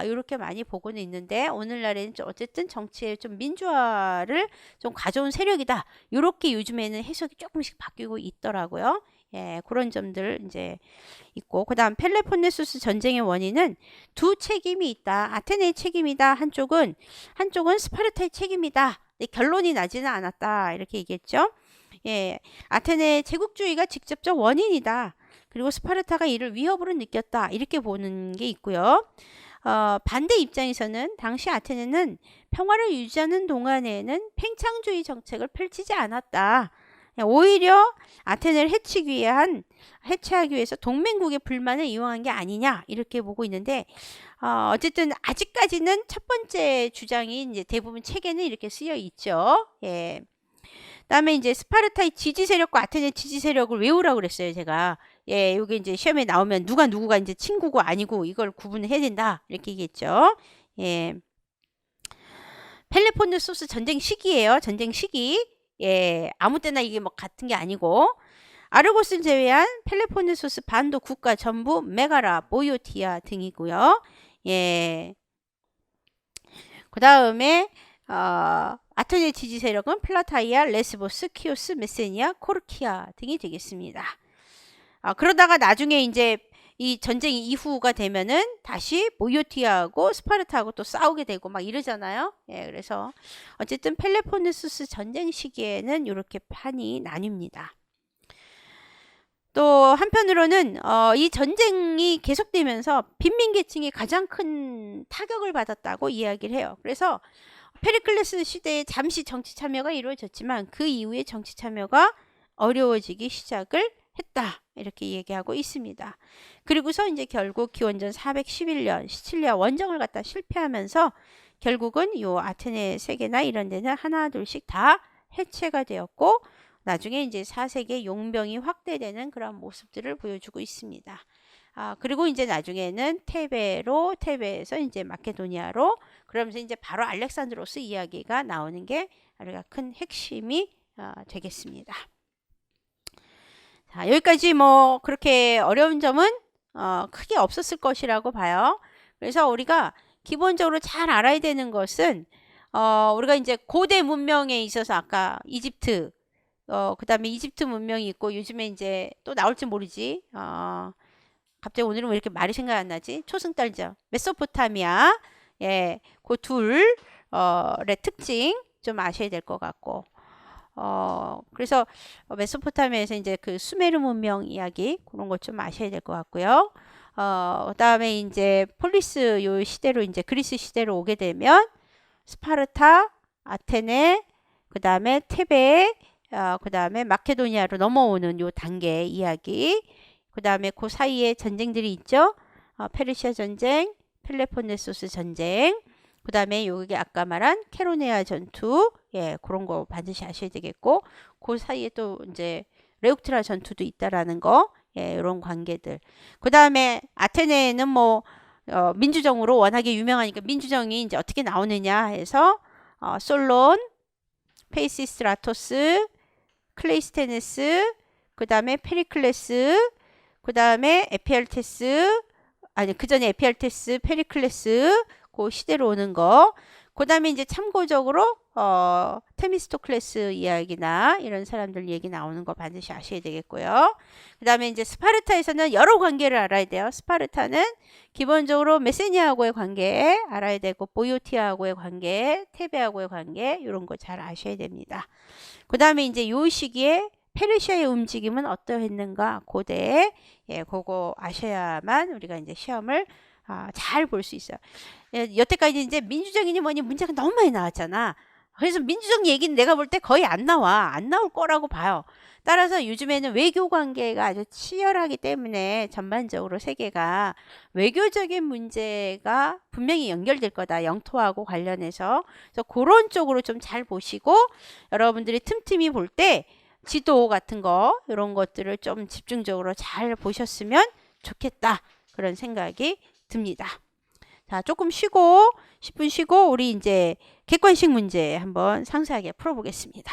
이렇게 많이 보고는 있는데 오늘날에는 어쨌든 정치에 좀 민주화를 좀 가져온 세력이다, 이렇게 요즘에는 해석이 조금씩 바뀌고 있더라고요. 그런 점들 이제 있고, 그 다음 펠로폰네소스 전쟁의 원인은 두 책임이 있다. 아테네의 책임이다. 한쪽은 스파르타의 책임이다. 결론이 나지는 않았다. 이렇게 얘기했죠. 아테네의 제국주의가 직접적 원인이다. 그리고 스파르타가 이를 위협으로 느꼈다. 이렇게 보는 게 있고요. 반대 입장에서는 당시 아테네는 평화를 유지하는 동안에는 팽창주의 정책을 펼치지 않았다. 오히려 아테네를 해체하기 위해서 동맹국의 불만을 이용한 게 아니냐, 이렇게 보고 있는데 어쨌든 아직까지는 첫 번째 주장이 이제 대부분 책에는 이렇게 쓰여 있죠. 예. 그다음에 이제 스파르타의 지지 세력과 아테네 지지 세력을 외우라고 그랬어요, 제가. 예, 요게 이제 시험에 나오면 누가 이제 친구고 아니고 이걸 구분해야 된다. 이렇게 얘기했죠. 예. 펠로폰네소스 전쟁 시기예요. 전쟁 시기. 예, 아무 때나 이게 뭐 같은 게 아니고. 아르고스를 제외한 펠로폰네소스 반도 국가 전부 메가라, 보이오티아 등이고요. 예. 그다음에 아테네 지지 세력은 플라타이아, 레스보스, 키오스, 메세니아, 코르키아 등이 되겠습니다. 그러다가 나중에 이제 이 전쟁 이후가 되면은 다시 보이오티아하고 스파르타하고 또 싸우게 되고 막 이러잖아요. 예, 그래서 어쨌든 펠로폰네소스 전쟁 시기에는 이렇게 판이 나뉩니다. 또 한편으로는 이 전쟁이 계속되면서 빈민계층이 가장 큰 타격을 받았다고 이야기를 해요. 그래서 페리클레스 시대에 잠시 정치 참여가 이루어졌지만 그 이후에 정치 참여가 어려워지기 시작을 했다. 이렇게 얘기하고 있습니다. 그리고서 이제 결국 기원전 411년 시칠리아 원정을 갖다 실패하면서 결국은 요 아테네 세계나 이런 데는 하나 둘씩 다 해체가 되었고 나중에 이제 4세기 용병이 확대되는 그런 모습들을 보여주고 있습니다. 그리고 이제 나중에는 테베에서 이제 마케도니아로 그러면서 이제 바로 알렉산드로스 이야기가 나오는 게 우리가 큰 핵심이 되겠습니다. 자, 여기까지 뭐 그렇게 어려운 점은 크게 없었을 것이라고 봐요. 그래서 우리가 기본적으로 잘 알아야 되는 것은 우리가 이제 고대 문명에 있어서 아까 이집트 그 다음에 이집트 문명이 있고 요즘에 이제 또 나올지 모르지. 갑자기 오늘은 왜 이렇게 말이 생각 안 나지? 초승달죠. 메소포타미아. 예, 그 둘의 특징 좀 아셔야 될 것 같고. 그래서 메소포타미아에서 이제 그 수메르 문명 이야기 그런 것 좀 아셔야 될 것 같고요. 그다음에 이제 폴리스 요 시대로 이제 그리스 시대로 오게 되면 스파르타, 아테네, 그다음에 테베, 그다음에 마케도니아로 넘어오는 요 단계 이야기. 그다음에 그 사이에 전쟁들이 있죠. 페르시아 전쟁, 펠로폰네소스 전쟁. 그다음에 여기 아까 말한 케로네아 전투. 예, 그런 거 반드시 아셔야 되겠고 그 사이에 또 이제 레옥트라 전투도 있다라는 거. 예, 이런 관계들. 그다음에 아테네는 뭐 민주정으로 워낙에 유명하니까 민주정이 이제 어떻게 나오느냐 해서 솔론, 페이시스트라토스, 클레이스테네스, 그 다음에 페리클레스, 그 다음에 에피알테스, 아니 그 전에 에피알테스, 페리클레스 그 시대로 오는 거. 그 다음에 이제 참고적으로 테미스토클레스 이야기나 이런 사람들 얘기 나오는 거 반드시 아셔야 되겠고요. 그 다음에 이제 스파르타에서는 여러 관계를 알아야 돼요. 스파르타는 기본적으로 메세니아하고의 관계 알아야 되고 보이오티아하고의 관계, 테베하고의 관계 이런 거 잘 아셔야 됩니다. 그 다음에 이제 요 시기에 페르시아의 움직임은 어떠했는가 고대에 예, 그거 아셔야만 우리가 이제 시험을 잘 볼 수 있어요. 여태까지 이제 민주정이니 뭐니 문제가 너무 많이 나왔잖아. 그래서 민주정 얘기는 내가 볼 때 거의 안 나올 거라고 봐요. 따라서 요즘에는 외교 관계가 아주 치열하기 때문에 전반적으로 세계가 외교적인 문제가 분명히 연결될 거다. 영토하고 관련해서. 그래서 그런 쪽으로 좀 잘 보시고 여러분들이 틈틈이 볼 때 지도 같은 거 이런 것들을 좀 집중적으로 잘 보셨으면 좋겠다. 그런 생각이 듭니다. 자, 조금 쉬고 10분 쉬고 우리 이제 객관식 문제 한번 상세하게 풀어보겠습니다.